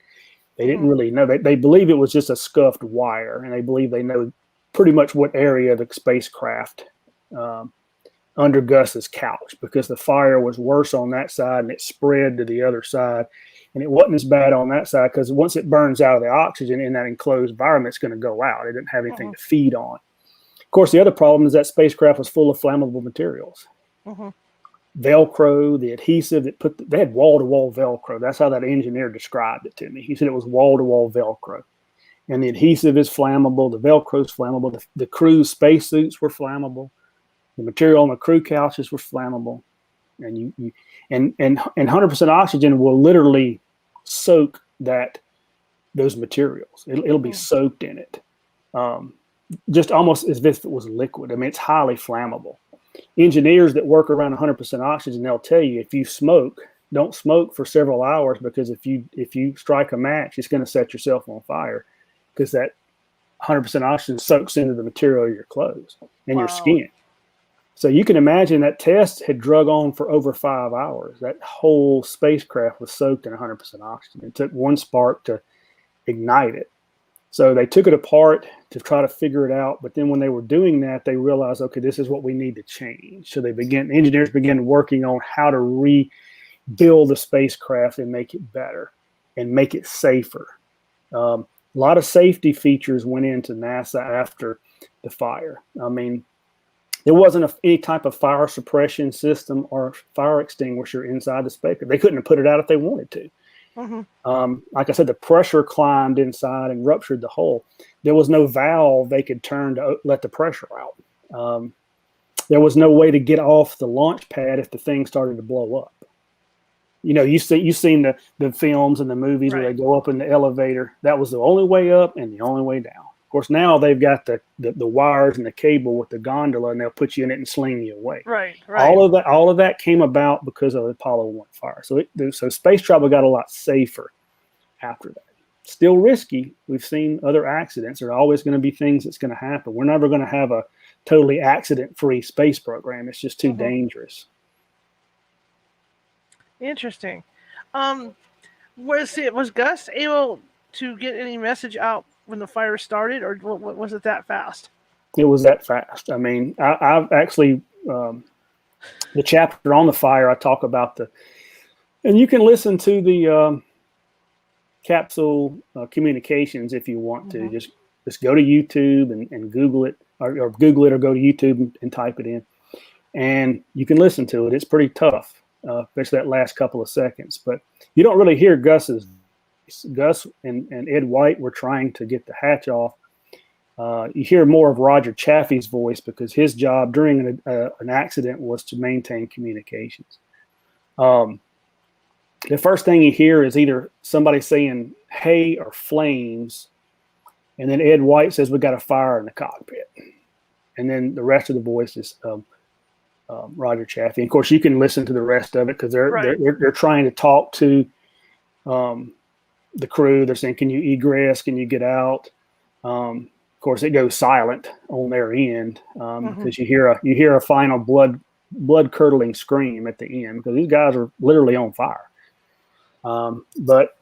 they didn't really know. They believe it was just a scuffed wire, and they believe they know pretty much what area the spacecraft under Gus's couch because the fire was worse on that side and it spread to the other side. And it wasn't as bad on that side because once it burns out of the oxygen in that enclosed environment, it's going to go out. It didn't have anything to feed on. Of course, the other problem is that spacecraft was full of flammable materials. Velcro, the adhesive they had wall-to-wall Velcro. That's how that engineer described it to me. He said it was wall-to-wall Velcro. And the adhesive is flammable. The Velcro is flammable. The crew's spacesuits were flammable. The material on the crew couches was flammable. And and 100% oxygen will literally soak those materials. It'll be soaked in it. Just almost as if it was liquid. I mean, it's highly flammable. Engineers that work around 100% oxygen, they'll tell you if you smoke, don't smoke for several hours because if you strike a match, it's going to set yourself on fire because that 100% oxygen soaks into the material of your clothes and your skin. So you can imagine that test had drug on for over 5 hours. That whole spacecraft was soaked in 100% oxygen. It took one spark to ignite it. So they took it apart to try to figure it out. But then when they were doing that, they realized, okay, this is what we need to change. So engineers began working on how to rebuild the spacecraft and make it better and make it safer. A lot of safety features went into NASA after the fire. I mean, there wasn't any type of fire suppression system or fire extinguisher inside the spacecraft. They couldn't have put it out if they wanted to. Like I said, the pressure climbed inside and ruptured the hull. There was no valve they could turn to let the pressure out. There was no way to get off the launch pad if the thing started to blow up. You know, you've seen the films and the movies where they go up in the elevator. That was the only way up and the only way down. Of course, now they've got the wires and the cable with the gondola, and they'll put you in it and sling you away. Right. All of that came about because of the Apollo 1 fire. So space travel got a lot safer after that. Still risky. We've seen other accidents. There are always going to be things that's going to happen. We're never going to have a totally accident-free space program. It's just too dangerous. Interesting. Was Gus able to get any message out when the fire started, or was it that fast? It was that fast. I mean, I've actually, the chapter on the fire, I talk about and you can listen to the capsule communications if you want to. Just go to YouTube and Google it, or Google it, or go to YouTube and type it in, and you can listen to it. It's pretty tough, especially that last couple of seconds. But you don't really hear Gus's voice. Gus and Ed White were trying to get the hatch off. You hear more of Roger Chaffee's voice because his job during an accident was to maintain communications. The first thing you hear is either somebody saying "hey" or "flames," and then Ed White says, "We got a fire in the cockpit," and then the rest of the voice is Roger Chaffee. And of course, you can listen to the rest of it because they're trying to talk to the crew. They're saying, "Can you egress? Can you get out?" Of course, it goes silent on their end because you hear a final blood curdling scream at the end because these guys are literally on fire. But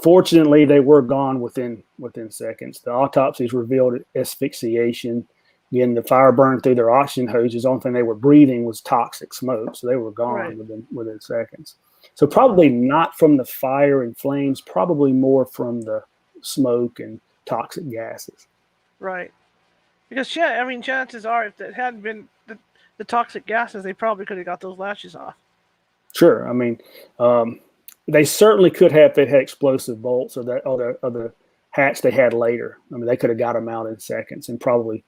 fortunately, they were gone within seconds. The autopsies revealed asphyxiation. Again, the fire burned through their oxygen hoses. The only thing they were breathing was toxic smoke, so they were gone within seconds. So probably not from the fire and flames, probably more from the smoke and toxic gases. Right. Because, chances are if it hadn't been the toxic gases, they probably could have got those latches off. Sure. I mean, they certainly could have if they had explosive bolts or the hatch they had later. I mean, they could have got them out in seconds and probably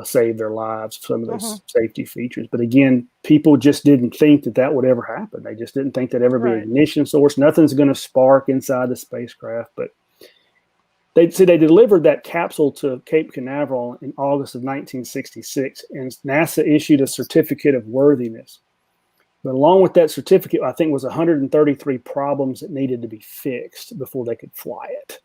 saved their lives, some of those safety features. But again, people just didn't think that would ever happen. They just didn't think there'd ever be an ignition source. Nothing's going to spark inside the spacecraft. But they delivered that capsule to Cape Canaveral in August of 1966, and NASA issued a certificate of worthiness. But along with that certificate, I think was 133 problems that needed to be fixed before they could fly it.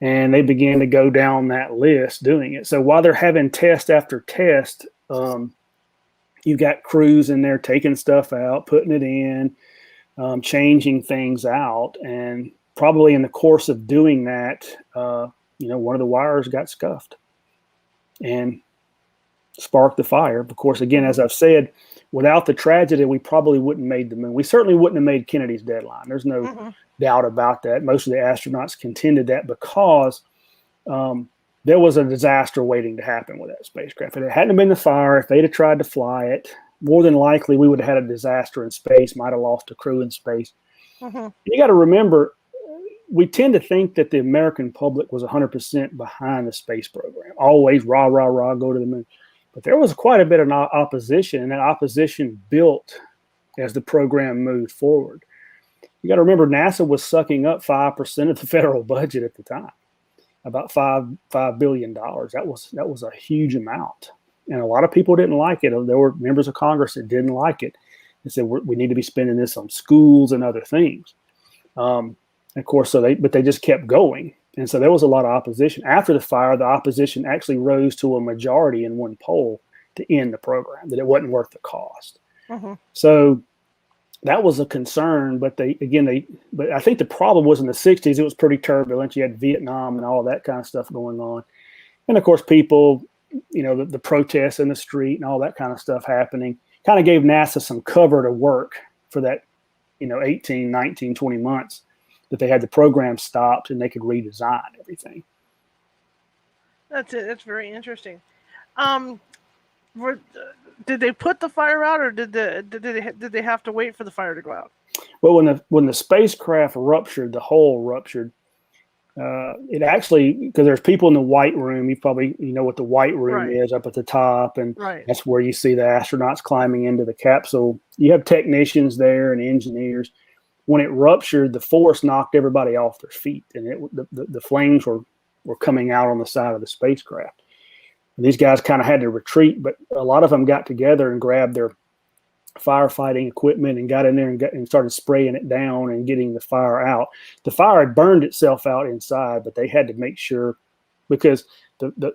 And they began to go down that list doing it. So while they're having test after test, you've got crews in there taking stuff out, putting it in, changing things out. And probably in the course of doing that, one of the wires got scuffed. And sparked the fire. Of course, again, as I've said, without the tragedy, we probably wouldn't have made the moon. We certainly wouldn't have made Kennedy's deadline. There's no doubt about that. Most of the astronauts contended that because there was a disaster waiting to happen with that spacecraft. If it hadn't been the fire, if they'd have tried to fly it, more than likely we would have had a disaster in space, might have lost a crew in space. You got to remember, we tend to think that the American public was 100% behind the space program. Always rah, rah, rah, go to the moon. But there was quite a bit of opposition, and that opposition built as the program moved forward. You got to remember, NASA was sucking up 5% of the federal budget at the time, about $5 billion. That was a huge amount, and a lot of people didn't like it. There were members of Congress that didn't like it. They said we need to be spending this on schools and other things. Of course, but they just kept going. And so there was a lot of opposition. After the fire, the opposition actually rose to a majority in one poll to end the program, that it wasn't worth the cost. So that was a concern. But but I think the problem was in the 60s, it was pretty turbulent. You had Vietnam and all that kind of stuff going on. And of course, people, the protests in the street and all that kind of stuff happening kind of gave NASA some cover to work for that, 18, 19, 20 months. That they had the program stopped and they could redesign everything. That's it. That's very interesting. Did they put the fire out, or did they have to wait for the fire to go out? Well, when the spacecraft ruptured, the hull ruptured. It actually, because there's people in the White Room. You probably know what the White Room is up at the top, and that's where you see the astronauts climbing into the capsule. You have technicians there and engineers. When it ruptured, the force knocked everybody off their feet, and the flames were coming out on the side of the spacecraft. And these guys kind of had to retreat, but a lot of them got together and grabbed their firefighting equipment and got in there and started spraying it down and getting the fire out. The fire had burned itself out inside, but they had to make sure, because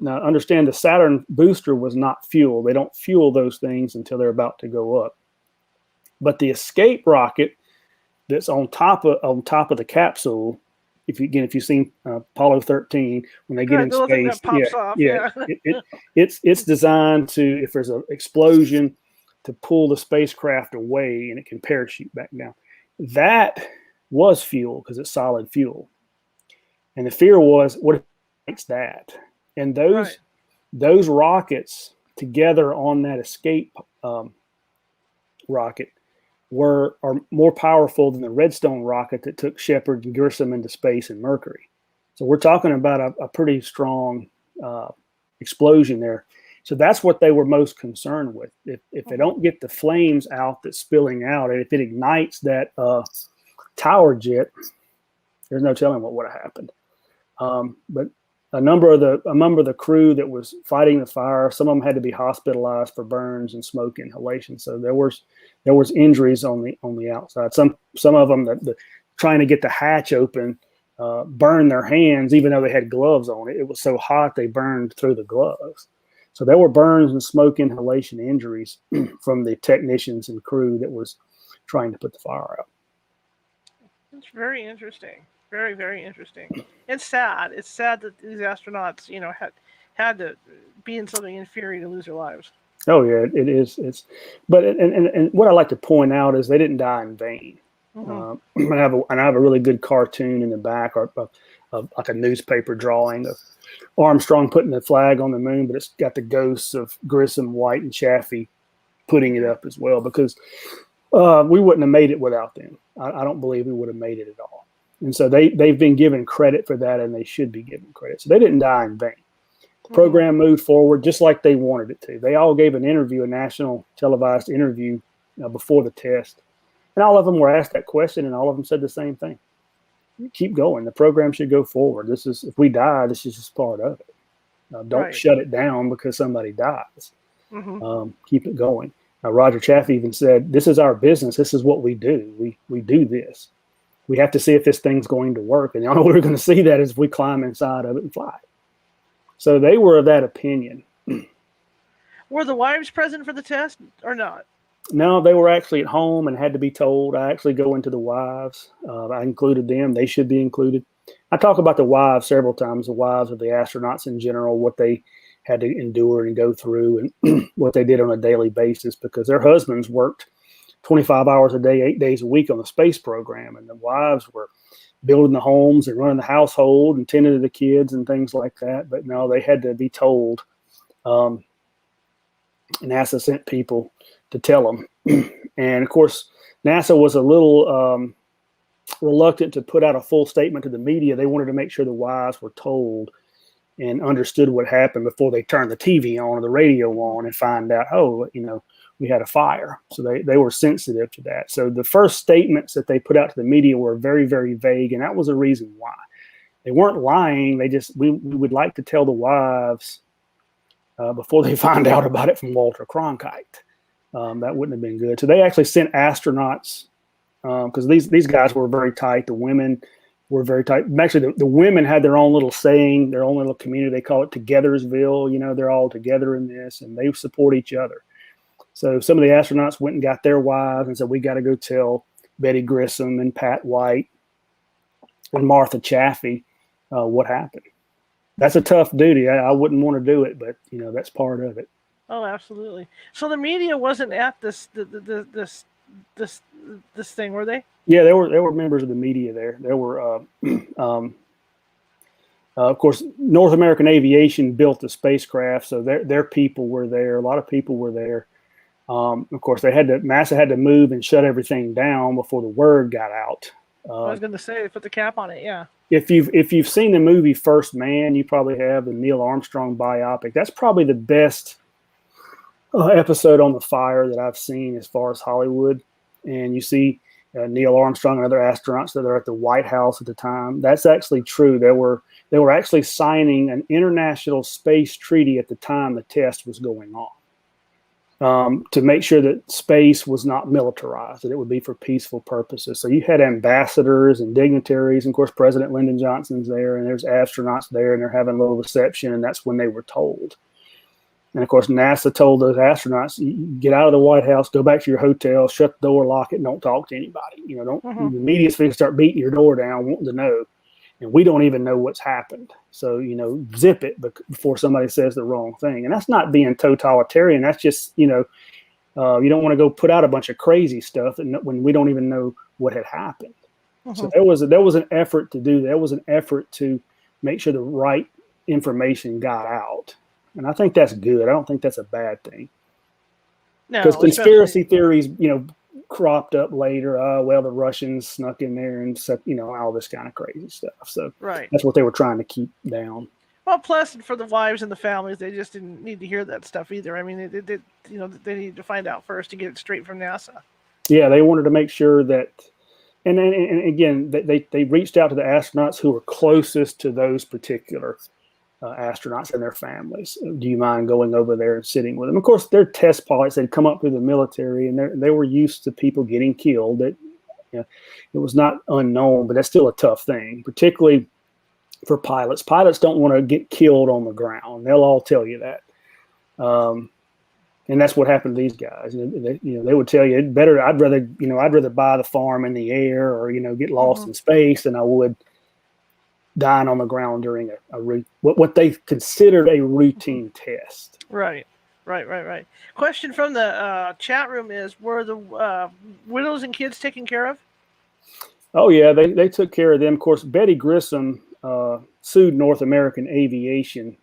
now understand, the Saturn booster was not fuel. They don't fuel those things until they're about to go up. But the escape rocket that's on top of the capsule, if you've seen Apollo 13, when they get in space, it's designed to, if there's an explosion, to pull the spacecraft away and it can parachute back down. That was fuel because it's solid fuel, and the fear was, what if it's that? And those rockets together on that escape rocket are more powerful than the Redstone rocket that took Shepard and Grissom into space and Mercury. So we're talking about a pretty strong explosion there. So that's what they were most concerned with. If they don't get the flames out that's spilling out, and if it ignites that tower jet, there's no telling what would have happened. But a number of the crew that was fighting the fire, some of them had to be hospitalized for burns and smoke inhalation. So there was injuries on the outside. Some of them that trying to get the hatch open burned their hands, even though they had gloves on. It was so hot they burned through the gloves. So there were burns and smoke inhalation injuries from the technicians and crew that was trying to put the fire out. It's very interesting. Very, very interesting. It's sad. It's sad that these astronauts, had to be in something inferior to lose their lives. Oh yeah, it is. But what I like to point out is they didn't die in vain. I have a really good cartoon in the back, or like a newspaper drawing of Armstrong putting the flag on the moon, but it's got the ghosts of Grissom, White, and Chaffee putting it up as well, because we wouldn't have made it without them. I don't believe we would have made it at all. And so they've been given credit for that, and they should be given credit. So they didn't die in vain. The program moved forward just like they wanted it to. They all gave an interview, a national televised interview before the test. And all of them were asked that question, and all of them said the same thing. Keep going. The program should go forward. If we die, this is just part of it. Don't shut it down because somebody dies. Keep it going. Roger Chaffee even said, this is our business. This is what we do. We do this. We have to see if this thing's going to work. And the only way we're going to see that is if we climb inside of it and fly. So they were of that opinion. Were the wives present for the test or not? No, they were actually at home and had to be told. I actually go into the wives. I included them. They should be included. I talk about the wives several times, the wives of the astronauts in general, what they had to endure and go through, and what they did on a daily basis, because their husbands worked 25 hours a day, 8 days a week on the space program, and the wives were building the homes and running the household and tending to the kids and things like that. But no, they had to be told. NASA sent people to tell them. And of course, NASA was a little reluctant to put out a full statement to the media. They wanted to make sure the wives were told and understood what happened before they turned the TV on or the radio on and find out, oh, we had a fire. So they were sensitive to that. So the first statements that they put out to the media were very, very vague. And that was the reason why. They weren't lying. We would like to tell the wives before they find out about it from Walter Cronkite. That wouldn't have been good. So they actually sent astronauts, because these guys were very tight. The women were very tight. Actually, the women had their own little saying, their own little community. They call it Togethersville. They're all together in this, and they support each other. So some of the astronauts went and got their wives and said, we got to go tell Betty Grissom and Pat White and Martha Chaffee what happened. That's a tough duty. I wouldn't want to do it, but that's part of it. Oh, absolutely. So the media wasn't at this thing, were they? Yeah, there were members of the media there. There were, of course, North American Aviation built the spacecraft, so their people were there. A lot of people were there. Of course, NASA had to move and shut everything down before the word got out. I was going to say, put the cap on it. Yeah. If you've seen the movie First Man, you probably have, the Neil Armstrong biopic. That's probably the best episode on the fire that I've seen as far as Hollywood. And you see Neil Armstrong and other astronauts that are at the White House at the time. That's actually true. They were actually signing an international space treaty at the time the test was going on. To make sure that space was not militarized, that it would be for peaceful purposes. So you had ambassadors and dignitaries, and of course, President Lyndon Johnson's there, and there's astronauts there, and they're having a little reception, and that's when they were told. And of course, NASA told those astronauts, get out of the White House, go back to your hotel, shut the door, lock it, and don't talk to anybody. The media's going to start beating your door down, wanting to know. And we don't even know what's happened. So, zip it before somebody says the wrong thing. And that's not being totalitarian. That's just, you don't want to go put out a bunch of crazy stuff when we don't even know what had happened. So there was an effort to do that. There was an effort to make sure the right information got out. And I think that's good. I don't think that's a bad thing. Because conspiracy theories, cropped up later. The Russians snuck in there and all this kind of crazy stuff. So that's what they were trying to keep down. Well, plus for the wives and the families, they just didn't need to hear that stuff either. I mean, they needed to find out first to get it straight from NASA. Yeah, they wanted to make sure that, and again, they reached out to the astronauts who were closest to those particular astronauts and their families. Do you mind going over there and sitting with them? Of course, they're test pilots. They'd come up through the military, and they were used to people getting killed. It was not unknown, but that's still a tough thing, particularly for pilots. Pilots don't want to get killed on the ground. They'll all tell you that. And that's what happened to these guys. They would tell you, I'd rather buy the farm in the air or get lost in space than I would dying on the ground during what they considered a routine test. Right. Question from the chat room is: were the widows and kids taken care of? Oh yeah, they took care of them. Of course, Betty Grissom sued North American Aviation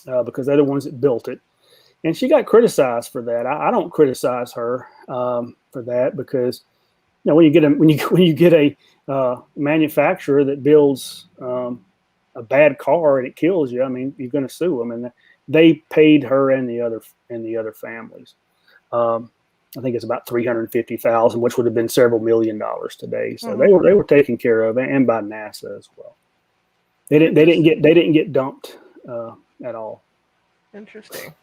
because they're the ones that built it, and she got criticized for that. I don't criticize her for that, because when you get a manufacturer that builds a bad car and it kills you, I mean, you're going to sue them, and they paid her and the other families. I think it's about $350,000, which would have been several $1 million today. So they were taken care of, and by NASA as well. They didn't get dumped at all. Interesting.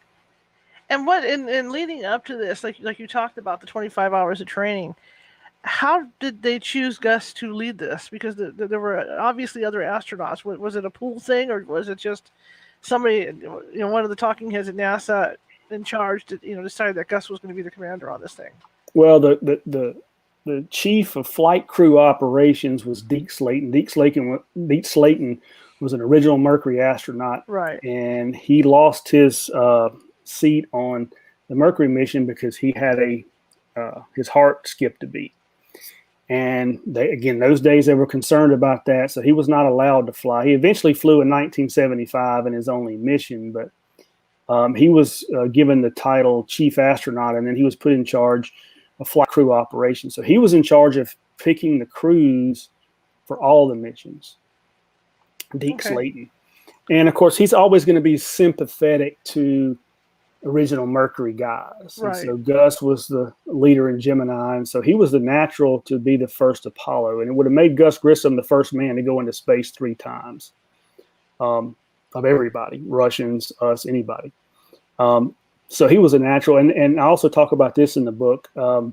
And what in leading up to this, like you talked about the 25 hours of training, how did they choose Gus to lead this? Because there were obviously other astronauts. Was it a pool thing, or was it just somebody, one of the talking heads at NASA in charge, decided that Gus was going to be the commander on this thing? Well, the chief of flight crew operations was Deke Slayton. Deke Slayton was was an original Mercury astronaut. Right. And he lost his seat on the Mercury mission because he had his heart skipped a beat. And those days they were concerned about that. So he was not allowed to fly. He eventually flew in 1975 in his only mission, but he was given the title chief astronaut, and then he was put in charge of flight crew operations. So he was in charge of picking the crews for all the missions. Deke Slayton. And of course, he's always going to be sympathetic to original Mercury guys. Right. And so Gus was the leader in Gemini, and so he was the natural to be the first Apollo. And it would have made Gus Grissom the first man to go into space 3 times of everybody, Russians, us, anybody. So he was a natural. And I also talk about this in the book. A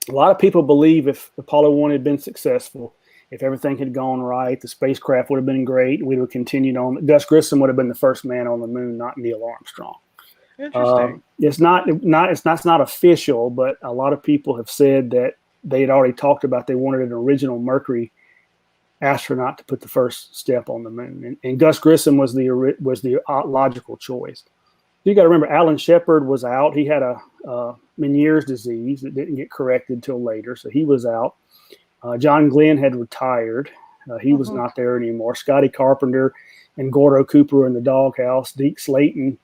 lot of people believe if Apollo 1 had been successful, if everything had gone right, the spacecraft would have been great. We would have continued on. Gus Grissom would have been the first man on the moon, not Neil Armstrong. Interesting. It's not official, but a lot of people have said that they had already talked about they wanted an original Mercury astronaut to put the first step on the moon, and Gus Grissom was the logical choice. You got to remember, Alan Shepard was out. He had a Meniere's disease that didn't get corrected till later, so he was out. John Glenn had retired. He was not there anymore. Scotty Carpenter and Gordo Cooper were in the doghouse. Deke Slayton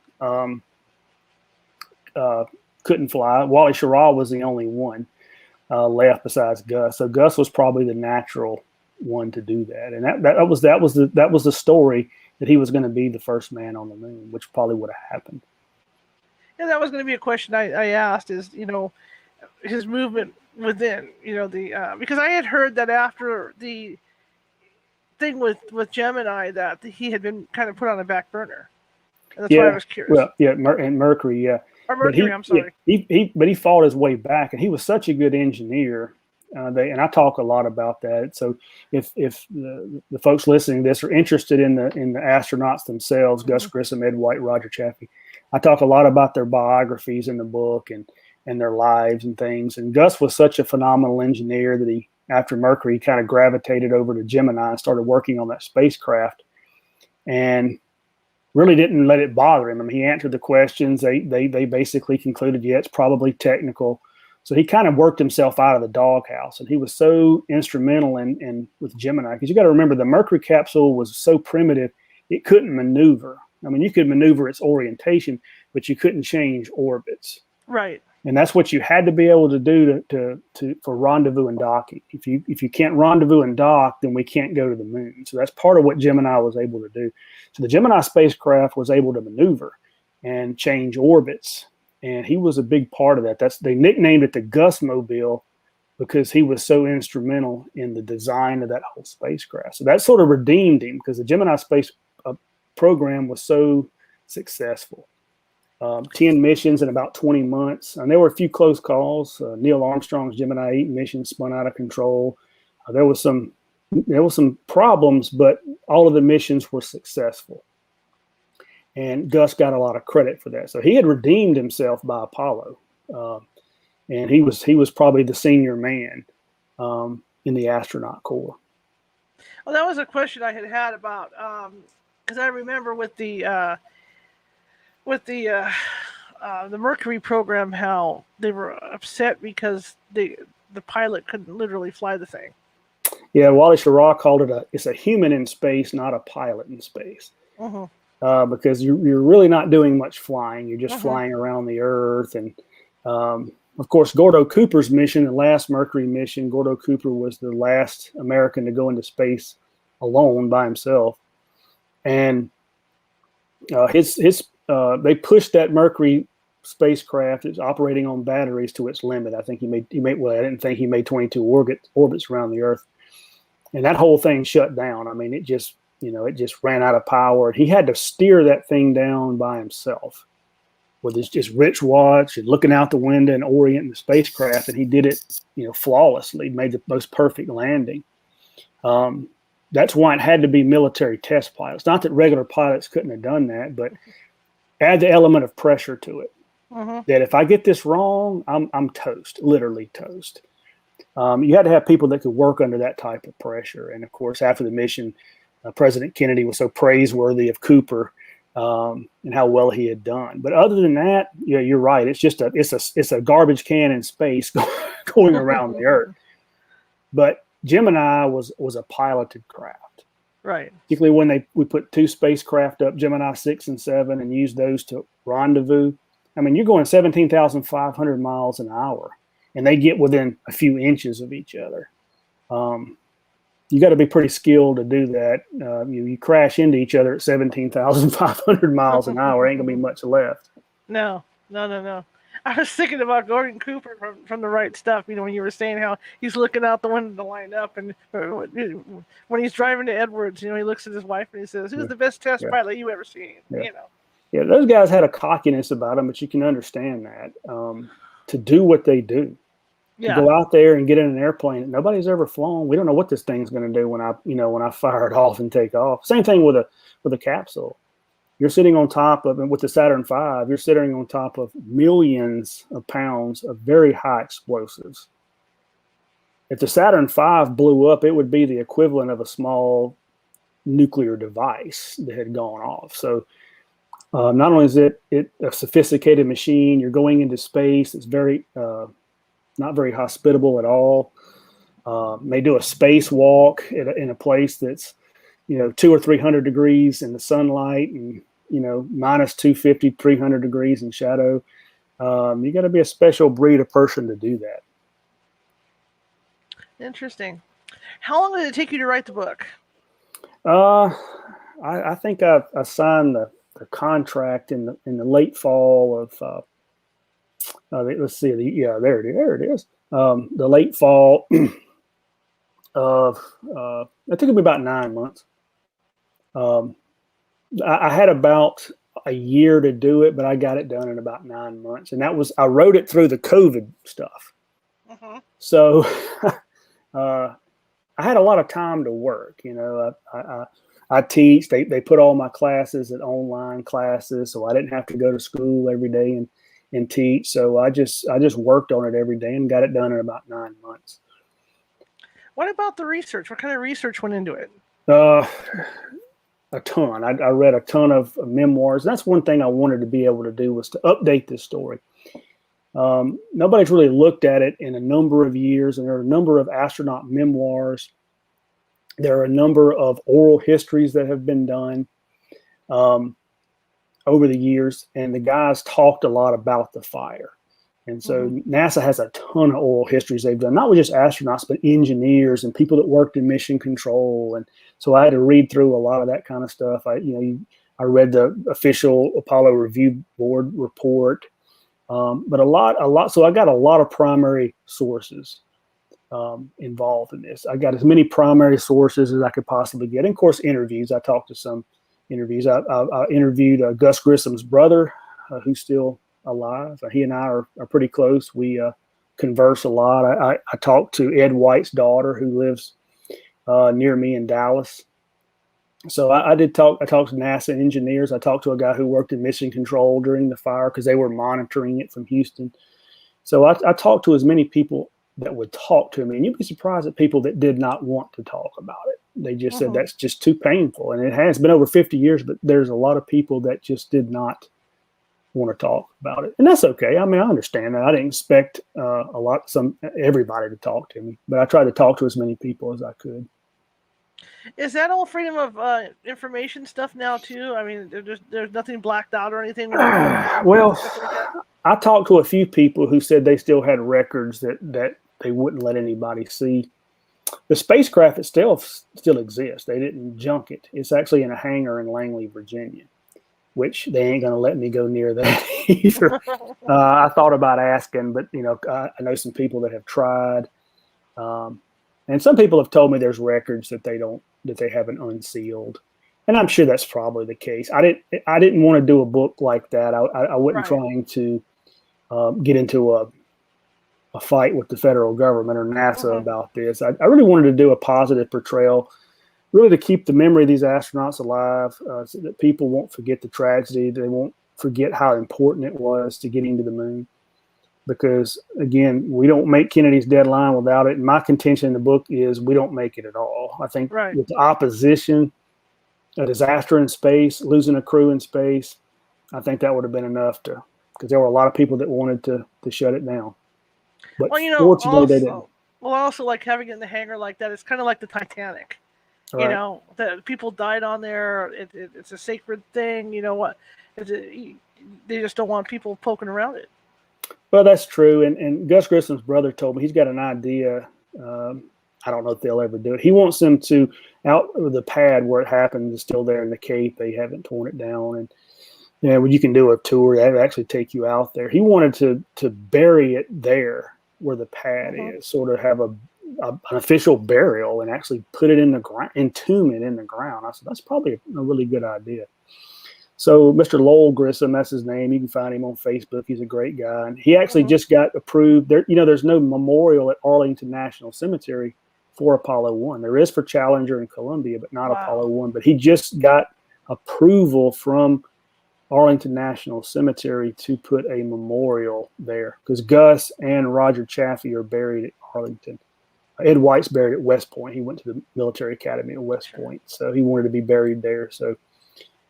couldn't fly. Wally Schirra was the only one left besides Gus. So Gus was probably the natural one to do that, and that was the story, that he was going to be the first man on the moon, which probably would have happened. Yeah, that was going to be a question I asked, is, his movement within, because I had heard that after the thing with Gemini that he had been kind of put on the back burner. And that's why I was curious. Well, and Mercury, yeah. Or Mercury, I'm sorry. But he fought his way back, and he was such a good engineer. And I talk a lot about that. So if the folks listening to this are interested in the astronauts themselves, Gus Grissom, Ed White, Roger Chaffee, I talk a lot about their biographies in the book and their lives and things. And Gus was such a phenomenal engineer that he, after Mercury, kind of gravitated over to Gemini and started working on that spacecraft, and really didn't let it bother him. I mean, he answered the questions. They basically concluded, yeah, it's probably technical. So he kind of worked himself out of the doghouse, and he was so instrumental in with Gemini, because you got to remember the Mercury capsule was so primitive, it couldn't maneuver. I mean, you could maneuver its orientation, but you couldn't change orbits. Right. And that's what you had to be able to do for rendezvous and docking. If you can't rendezvous and dock, then we can't go to the moon. So that's part of what Gemini was able to do. So the Gemini spacecraft was able to maneuver and change orbits, and he was a big part of that. They nicknamed it the Gus Mobile because he was so instrumental in the design of that whole spacecraft. So that sort of redeemed him, because the Gemini space program was so successful. 10 missions in about 20 months. And there were a few close calls. Neil Armstrong's Gemini 8 mission spun out of control. There was some problems, but all of the missions were successful. And Gus got a lot of credit for that. So he had redeemed himself by Apollo. And he was probably the senior man in the astronaut corps. Well, that was a question I had about, because I remember with the Mercury program, how they were upset because the pilot couldn't literally fly the thing. Yeah, Wally Schirra called it it's a human in space, not a pilot in space. Because you're really not doing much flying. You're just flying around the Earth. And of course, Gordo Cooper's mission, the last Mercury mission, Gordo Cooper was the last American to go into space alone by himself. And they pushed that Mercury spacecraft. It's operating on batteries to its limit. I think he made. Well, I didn't think he made 22 orbits around the Earth, and that whole thing shut down. I mean, it just ran out of power. He had to steer that thing down by himself with his rich watch and looking out the window and orienting the spacecraft. And he did it, flawlessly. Made the most perfect landing. That's why it had to be military test pilots. Not that regular pilots couldn't have done that, but add the element of pressure to it. That if I get this wrong, I'm toast, literally toast. You had to have people that could work under that type of pressure. And of course, after the mission, President Kennedy was so praiseworthy of Cooper and how well he had done. But other than that, yeah, you're right. It's just it's a garbage can in space going around the Earth. But Gemini was a piloted craft, right? Particularly when we put 2 spacecraft up, Gemini 6 and 7, and used those to rendezvous. I mean, you're going 17,500 miles an hour, and they get within a few inches of each other. You got to be pretty skilled to do that. You crash into each other at 17,500 miles an hour. Ain't gonna be much left. No. I was thinking about Gordon Cooper from The Right Stuff. When you were saying how he's looking out the window to line up, and when he's driving to Edwards, he looks at his wife and he says, "Who's the best test pilot you ever seen?" Yeah. Yeah, those guys had a cockiness about them, but you can understand that to do what they do. Yeah. To go out there and get in an airplane that nobody's ever flown. We don't know what this thing's going to do when I fire it off and take off. Same thing with a capsule. You're sitting on top of, and with the Saturn V, you're sitting on top of millions of pounds of very high explosives. If the Saturn V blew up, it would be the equivalent of a small nuclear device that had gone off. So not only is it a sophisticated machine, you're going into space. It's very not very hospitable at all. They do a spacewalk in a place that's, 200 or 300 degrees in the sunlight and, minus 250, 300 degrees in shadow. You got to be a special breed of person to do that. Interesting. How long did it take you to write the book? I think I signed the contract in the late fall of, let's see. There it is. The late fall of it took me about 9 months. I had about a year to do it, but I got it done in about 9 months, and I wrote it through the COVID stuff. Uh-huh. So I had a lot of time to work. I teach. They put all my classes at online classes, so I didn't have to go to school every day and teach. So I just worked on it every day and got it done in about 9 months. What about the research? What kind of research went into it? A ton. I read a ton of memoirs. That's one thing I wanted to be able to do, was to update this story. Nobody's really looked at it in a number of years, and there are a number of astronaut memoirs. There are a number of oral histories that have been done over the years, and the guys talked a lot about the fire. And so NASA has a ton of oral histories they've done, not with just astronauts, but engineers and people that worked in mission control. And so I had to read through a lot of that kind of stuff. I read the official Apollo Review Board report, but a lot. So I got a lot of primary sources involved in this. I got as many primary sources as I could possibly get. And of course, interviews. I talked to some interviews. I interviewed Gus Grissom's brother, who's still alive. He and I are pretty close. We converse a lot. I talked to Ed White's daughter, who lives near me in Dallas. So I talked to NASA engineers. I talked to a guy who worked in mission control during the fire because they were monitoring it from Houston. So I talked to as many people that would talk to me, and you'd be surprised at people that did not want to talk about it. They just said that's just too painful. And it has been over 50 years, but there's a lot of people that just did not want to talk about it, and that's okay. I mean, I understand that. I didn't expect everybody to talk to me, but I tried to talk to as many people as I could. Is that all freedom of information stuff now too? I mean, there's nothing blacked out or anything. Well, I talked to a few people who said they still had records that they wouldn't let anybody see. The spacecraft itself still exists. They didn't junk it. It's actually in a hangar in Langley, Virginia, which they ain't going to let me go near that either. I thought about asking, but I know some people that have tried, and some people have told me there's records that they haven't unsealed, and I'm sure that's probably the case. I didn't want to do a book like that. I wasn't trying to get into a fight with the federal government or NASA about this. I really wanted to do a positive portrayal, really to keep the memory of these astronauts alive, so that people won't forget the tragedy. They won't forget how important it was to getting to the moon. Because, again, we don't make Kennedy's deadline without it. And my contention in the book is we don't make it at all. I think with the opposition a disaster in space, losing a crew in space, I think that would have been enough because there were a lot of people that wanted to shut it down. But fortunately, they didn't. Well, also like having it in the hangar like that, it's kind of like the Titanic. Right. You know, that people died on there. It's a sacred thing. You know what? They just don't want people poking around it. Well, that's true. And Gus Grissom's brother told me he's got an idea. I don't know if they'll ever do it. He wants them to out the pad where it happened is still there in the Cape. They haven't torn it down. And when you can do a tour, that would actually take you out there. He wanted to bury it there where the pad is, sort of have an official burial and actually put it in the ground, entomb it in the ground. I said, that's probably a really good idea. So Mr. Lowell Grissom, that's his name. You can find him on Facebook. He's a great guy. And he actually just got approved. There, there's no memorial at Arlington National Cemetery for Apollo 1. There is for Challenger and Columbia, but not Apollo 1. But he just got approval from Arlington National Cemetery to put a memorial there because Gus and Roger Chaffee are buried at Arlington. Ed White's buried at West Point. He went to the military academy at West Point, so he wanted to be buried there. So,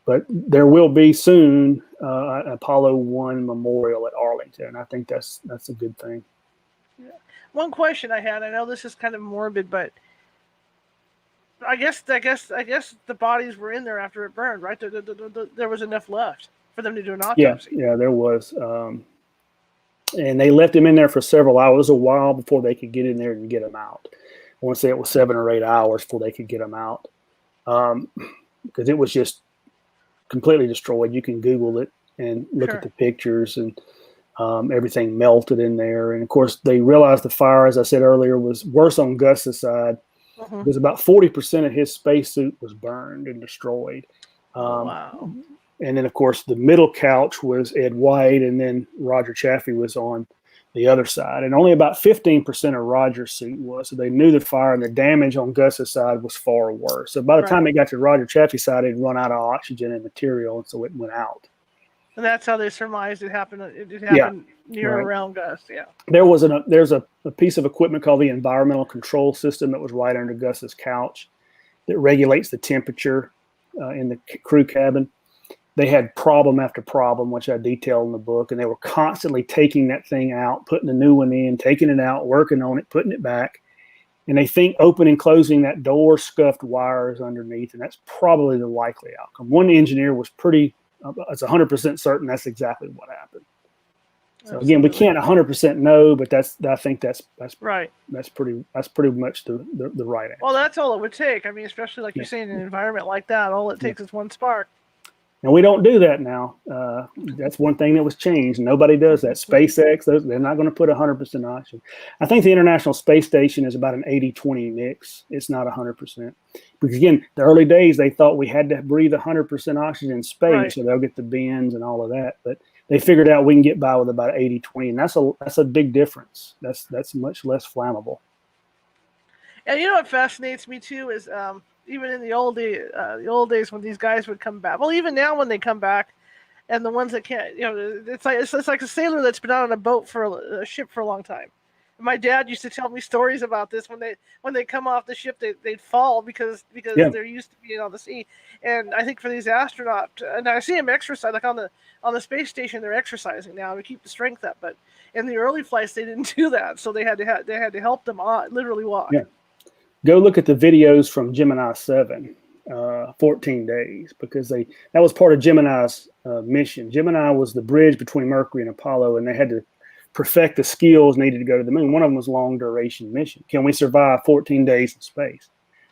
but there will be soon an Apollo 1 memorial at Arlington. I think that's a good thing. Yeah. One question I had, I know this is kind of morbid, but I guess the bodies were in there after it burned, right? There was enough left for them to do an autopsy. Yeah, there was. And they left him in there for several hours, a while before they could get in there and get him out. I want to say it was 7 or 8 hours before they could get him out because it was just completely destroyed. You can Google it and look at the pictures, and everything melted in there. And, of course, they realized the fire, as I said earlier, was worse on Gus's side. Because about 40% of his spacesuit was burned and destroyed. Wow. And then, of course, the middle couch was Ed White, and then Roger Chaffee was on the other side. And only about 15% of Roger's suit was. So they knew the fire and the damage on Gus's side was far worse. So by the time it got to Roger Chaffee's side, it had run out of oxygen and material, and so it went out. And that's how they surmised it happened. It happened near around Gus. Yeah. There's a piece of equipment called the environmental control system that was right under Gus's couch that regulates the temperature in the crew cabin. They had problem after problem, which I detail in the book, and they were constantly taking that thing out, putting a new one in, taking it out, working on it, putting it back. And they think opening and closing that door scuffed wires underneath, and that's probably the likely outcome. One engineer was it's 100% certain that's exactly what happened. So again, we can't 100% know, but I think that's right. That's pretty much the right answer. Well, that's all it would take. I mean, especially like you say, in an environment like that, all it takes is one spark. And we don't do that now. That's one thing that was changed. Nobody does that. SpaceX, they're not going to put 100% oxygen. I think the International Space Station is about an 80-20 mix. It's not 100%. Because, again, the early days, they thought we had to breathe 100% oxygen in space, so they'll get the bends and all of that. But they figured out we can get by with about 80-20, and that's a big difference. That's much less flammable. And you know what fascinates me, too, is even in the old days when these guys would come back. Well, even now when they come back, and the ones that can't, it's like a sailor that's been out on a ship for a long time. My dad used to tell me stories about this. When they come off the ship, they'd fall because they're used to being on the sea. And I think for these astronauts, and I see them exercise, like on the space station, they're exercising now to keep the strength up. But in the early flights, they didn't do that, so they had to help them literally walk. Yeah. Go look at the videos from Gemini 7, 14 days, because that was part of Gemini's mission. Gemini was the bridge between Mercury and Apollo, and they had to perfect the skills needed to go to the moon. One of them was long duration mission. Can we survive 14 days in space?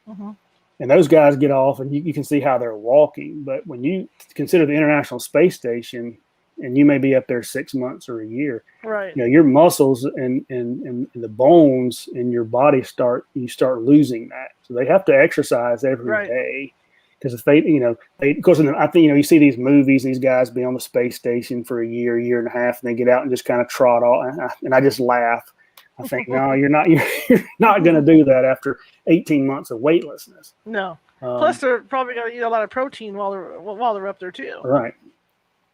And those guys get off, and you can see how they're walking. But when you consider the International Space Station, and you may be up there 6 months or a year, right? Your muscles and the bones in your body start losing that. So they have to exercise every day. Because if they, of course, I think, you see these movies, these guys be on the space station for a year and a half, and they get out and just kind of trot off. And I just laugh. I think, no, you're not going to do that after 18 months of weightlessness. No. Plus, they're probably going to eat a lot of protein while they're up there too. Right.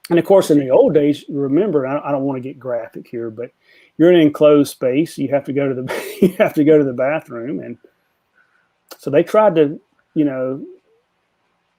And of course, in the old days, remember, I don't want to get graphic here, but you're in an enclosed space. You have to go to the bathroom, and so they tried to,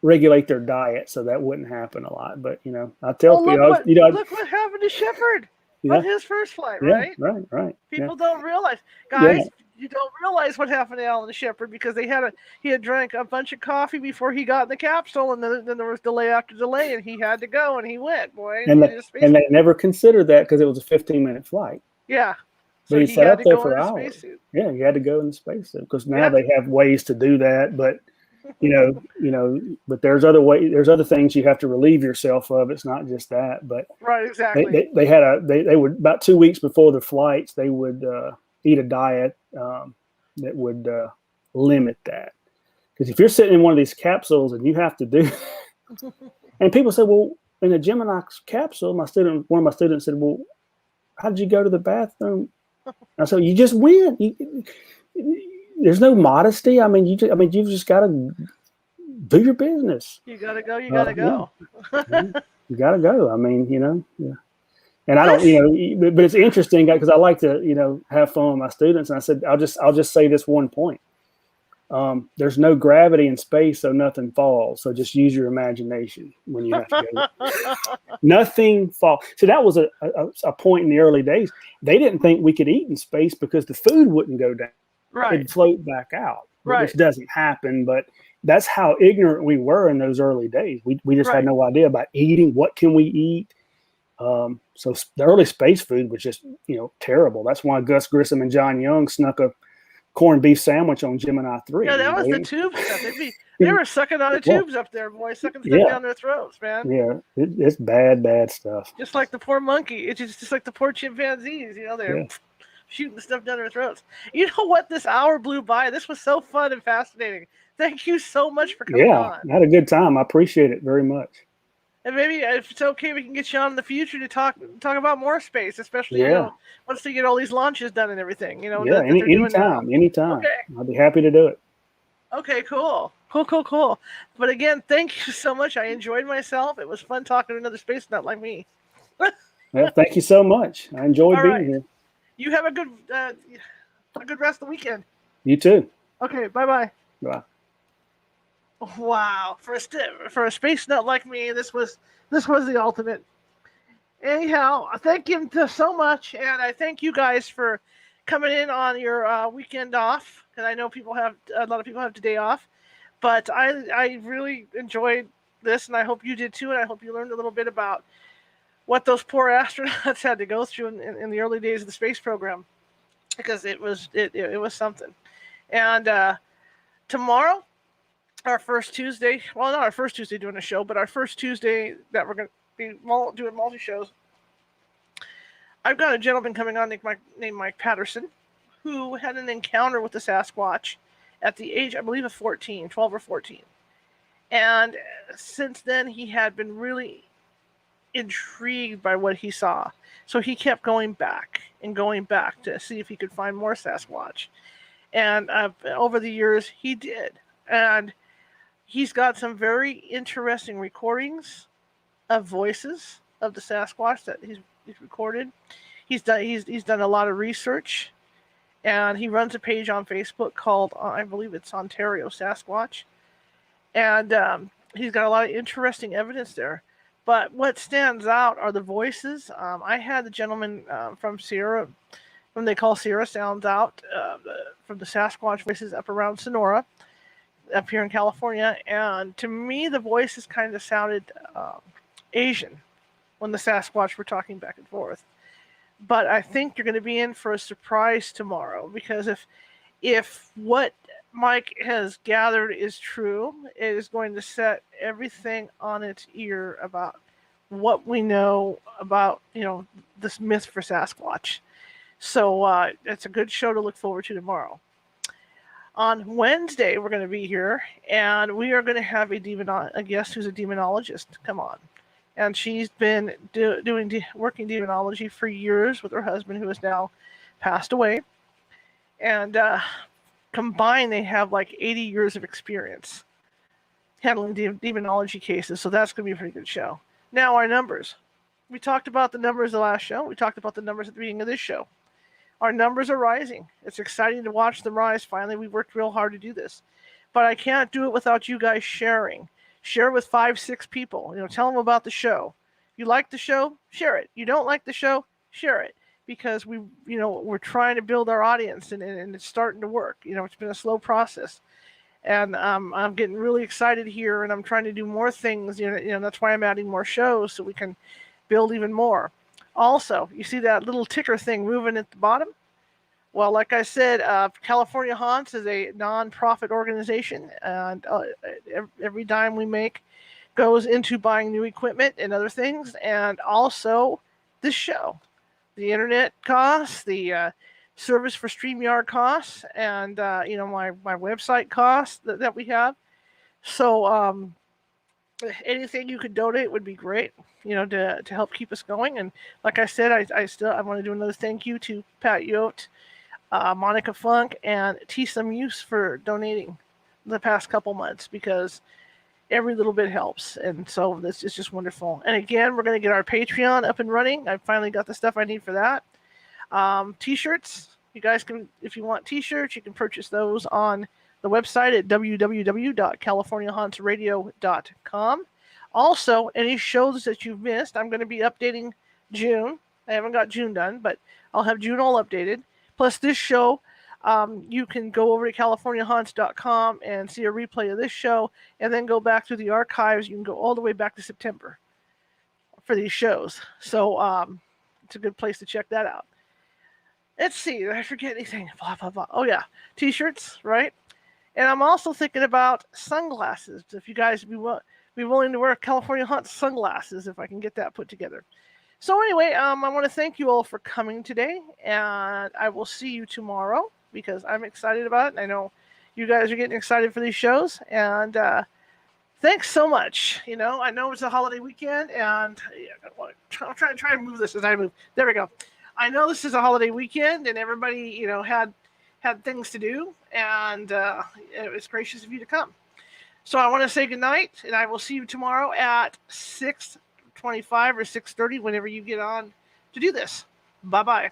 regulate their diet so that wouldn't happen a lot. But I tell people, look what happened to Shepard on his first flight, right? Right. People don't realize, guys. You don't realize what happened to Alan Shepard because he had drank a bunch of coffee before he got in the capsule, and then there was delay after delay, and he had to go, and he went, boy. And they never considered that because it was a 15-minute flight. Yeah. So but he sat up there for hours. Yeah, he had to go in the spacesuit because now they have ways to do that. But but there's other ways. There's other things you have to relieve yourself of. It's not just that. But right, exactly. They would about 2 weeks before the flights they would eat a diet that would limit that. Because if you're sitting in one of these capsules and you have to do, and people say, well, in a Gemini capsule, one of my students said, well, how did you go to the bathroom? I said, you just went. There's no modesty. I mean, you've just got to do your business. You gotta go. You gotta go. You gotta go. I mean, yeah. And I don't, but it's interesting because I like to, have fun with my students. And I said, I'll just say this one point. There's no gravity in space, so nothing falls. So just use your imagination when you have to go. Nothing falls. So that was a point in the early days. They didn't think we could eat in space because the food wouldn't go down. Right. It'd float back out. Right. Which doesn't happen, but that's how ignorant we were in those early days. We just had no idea about eating. What can we eat? So the early space food was just, terrible. That's why Gus Grissom and John Young snuck a corned beef sandwich on Gemini 3. Yeah, that was the tube stuff. They were sucking on the tubes up there, boy, sucking stuff down their throats, man. Yeah, it's bad stuff. Just like the poor monkey. It's just like the poor chimpanzees, they're shooting stuff down their throats. You know what? This hour blew by. This was so fun and fascinating. Thank you so much for coming on. I had a good time. I appreciate it very much. And maybe if it's okay, we can get you on in the future to talk about more space, especially once they get all these launches done and everything. Anytime. Okay. I'll be happy to do it. Okay, cool. But again, thank you so much. I enjoyed myself. It was fun talking to another space nut like me. Well, thank you so much. I enjoyed being here. You have a good rest of the weekend. You too. Okay, bye. Bye. Wow, for a space nut like me, this was the ultimate. Anyhow, thank you so much, and I thank you guys for coming in on your weekend off, because I know a lot of people have today off, but I really enjoyed this, and I hope you did too, and I hope you learned a little bit about what those poor astronauts had to go through in the early days of the space program, because it was something. And tomorrow, our first Tuesday, well, not our first Tuesday doing a show, but our first Tuesday that we're going to be doing multi-shows, I've got a gentleman coming on named Mike Patterson, who had an encounter with the Sasquatch at the age, I believe, of 12 or 14. And since then, he had been really intrigued by what he saw. So he kept going back to see if he could find more Sasquatch. And over the years, he did. And he's got some very interesting recordings of voices of the Sasquatch that he's recorded. He's done a lot of research, and he runs a page on Facebook called, I believe it's Ontario Sasquatch. And he's got a lot of interesting evidence there. But what stands out are the voices. I had the gentleman from they call Sierra Sounds out, from the Sasquatch voices up around Sonora, up here in California, and to me the voices kind of sounded Asian when the Sasquatch were talking back and forth. But I think you're going to be in for a surprise tomorrow, because if what Mike has gathered is true, it is going to set everything on its ear about what we know about this myth for Sasquatch. So it's a good show to look forward to tomorrow. On Wednesday, we're going to be here, and we are going to have a guest who's a demonologist come on. And she's been working demonology for years with her husband, who has now passed away. And combined, they have like 80 years of experience handling demonology cases. So that's going to be a pretty good show. Now, our numbers. We talked about the numbers the last show. We talked about the numbers at the beginning of this show. Our numbers are rising. It's exciting to watch them rise. Finally, we worked real hard to do this. But I can't do it without you guys sharing. Share with 5-6 people. Tell them about the show. If you like the show, share it. You don't like the show, share it. Because we're trying to build our audience, and it's starting to work. It's been a slow process. And I'm getting really excited here, and I'm trying to do more things. That's why I'm adding more shows so we can build even more. Also, you see that little ticker thing moving at the bottom? Well, like I said, California Haunts is a non-profit organization, and every dime we make goes into buying new equipment and other things, and also this show. The internet costs, the service for StreamYard costs, and my website costs that we have. So anything you could donate would be great, to help keep us going. And like I said, I want to do another thank you to Pat Yote, Monica Funk, and Tisa Muse for donating the past couple months, because every little bit helps. And so this is just wonderful. And again, we're going to get our Patreon up and running. I finally got the stuff I need for that. T-shirts. You guys can, if you want T-shirts, you can purchase those on the website at www.californiahauntsradio.com. Also, any shows that you've missed, I'm going to be updating June. I haven't got June done, but I'll have June all updated. Plus this show, you can go over to californiahaunts.com and see a replay of this show, and then go back through the archives. You can go all the way back to September for these shows. So it's a good place to check that out. Let's see, did I forget anything? Blah, blah, blah. Oh, yeah. T-shirts, right? And I'm also thinking about sunglasses. If you guys be willing to wear California Haunts sunglasses, if I can get that put together. So anyway, I want to thank you all for coming today, and I will see you tomorrow, because I'm excited about it, and I know you guys are getting excited for these shows. And thanks so much. I know it's a holiday weekend, and I'm trying to move this as I move. There we go. I know this is a holiday weekend, and everybody, had things to do, and it was gracious of you to come. So I want to say goodnight, and I will see you tomorrow at 6:25 or 6:30, whenever you get on to do this. Bye-bye.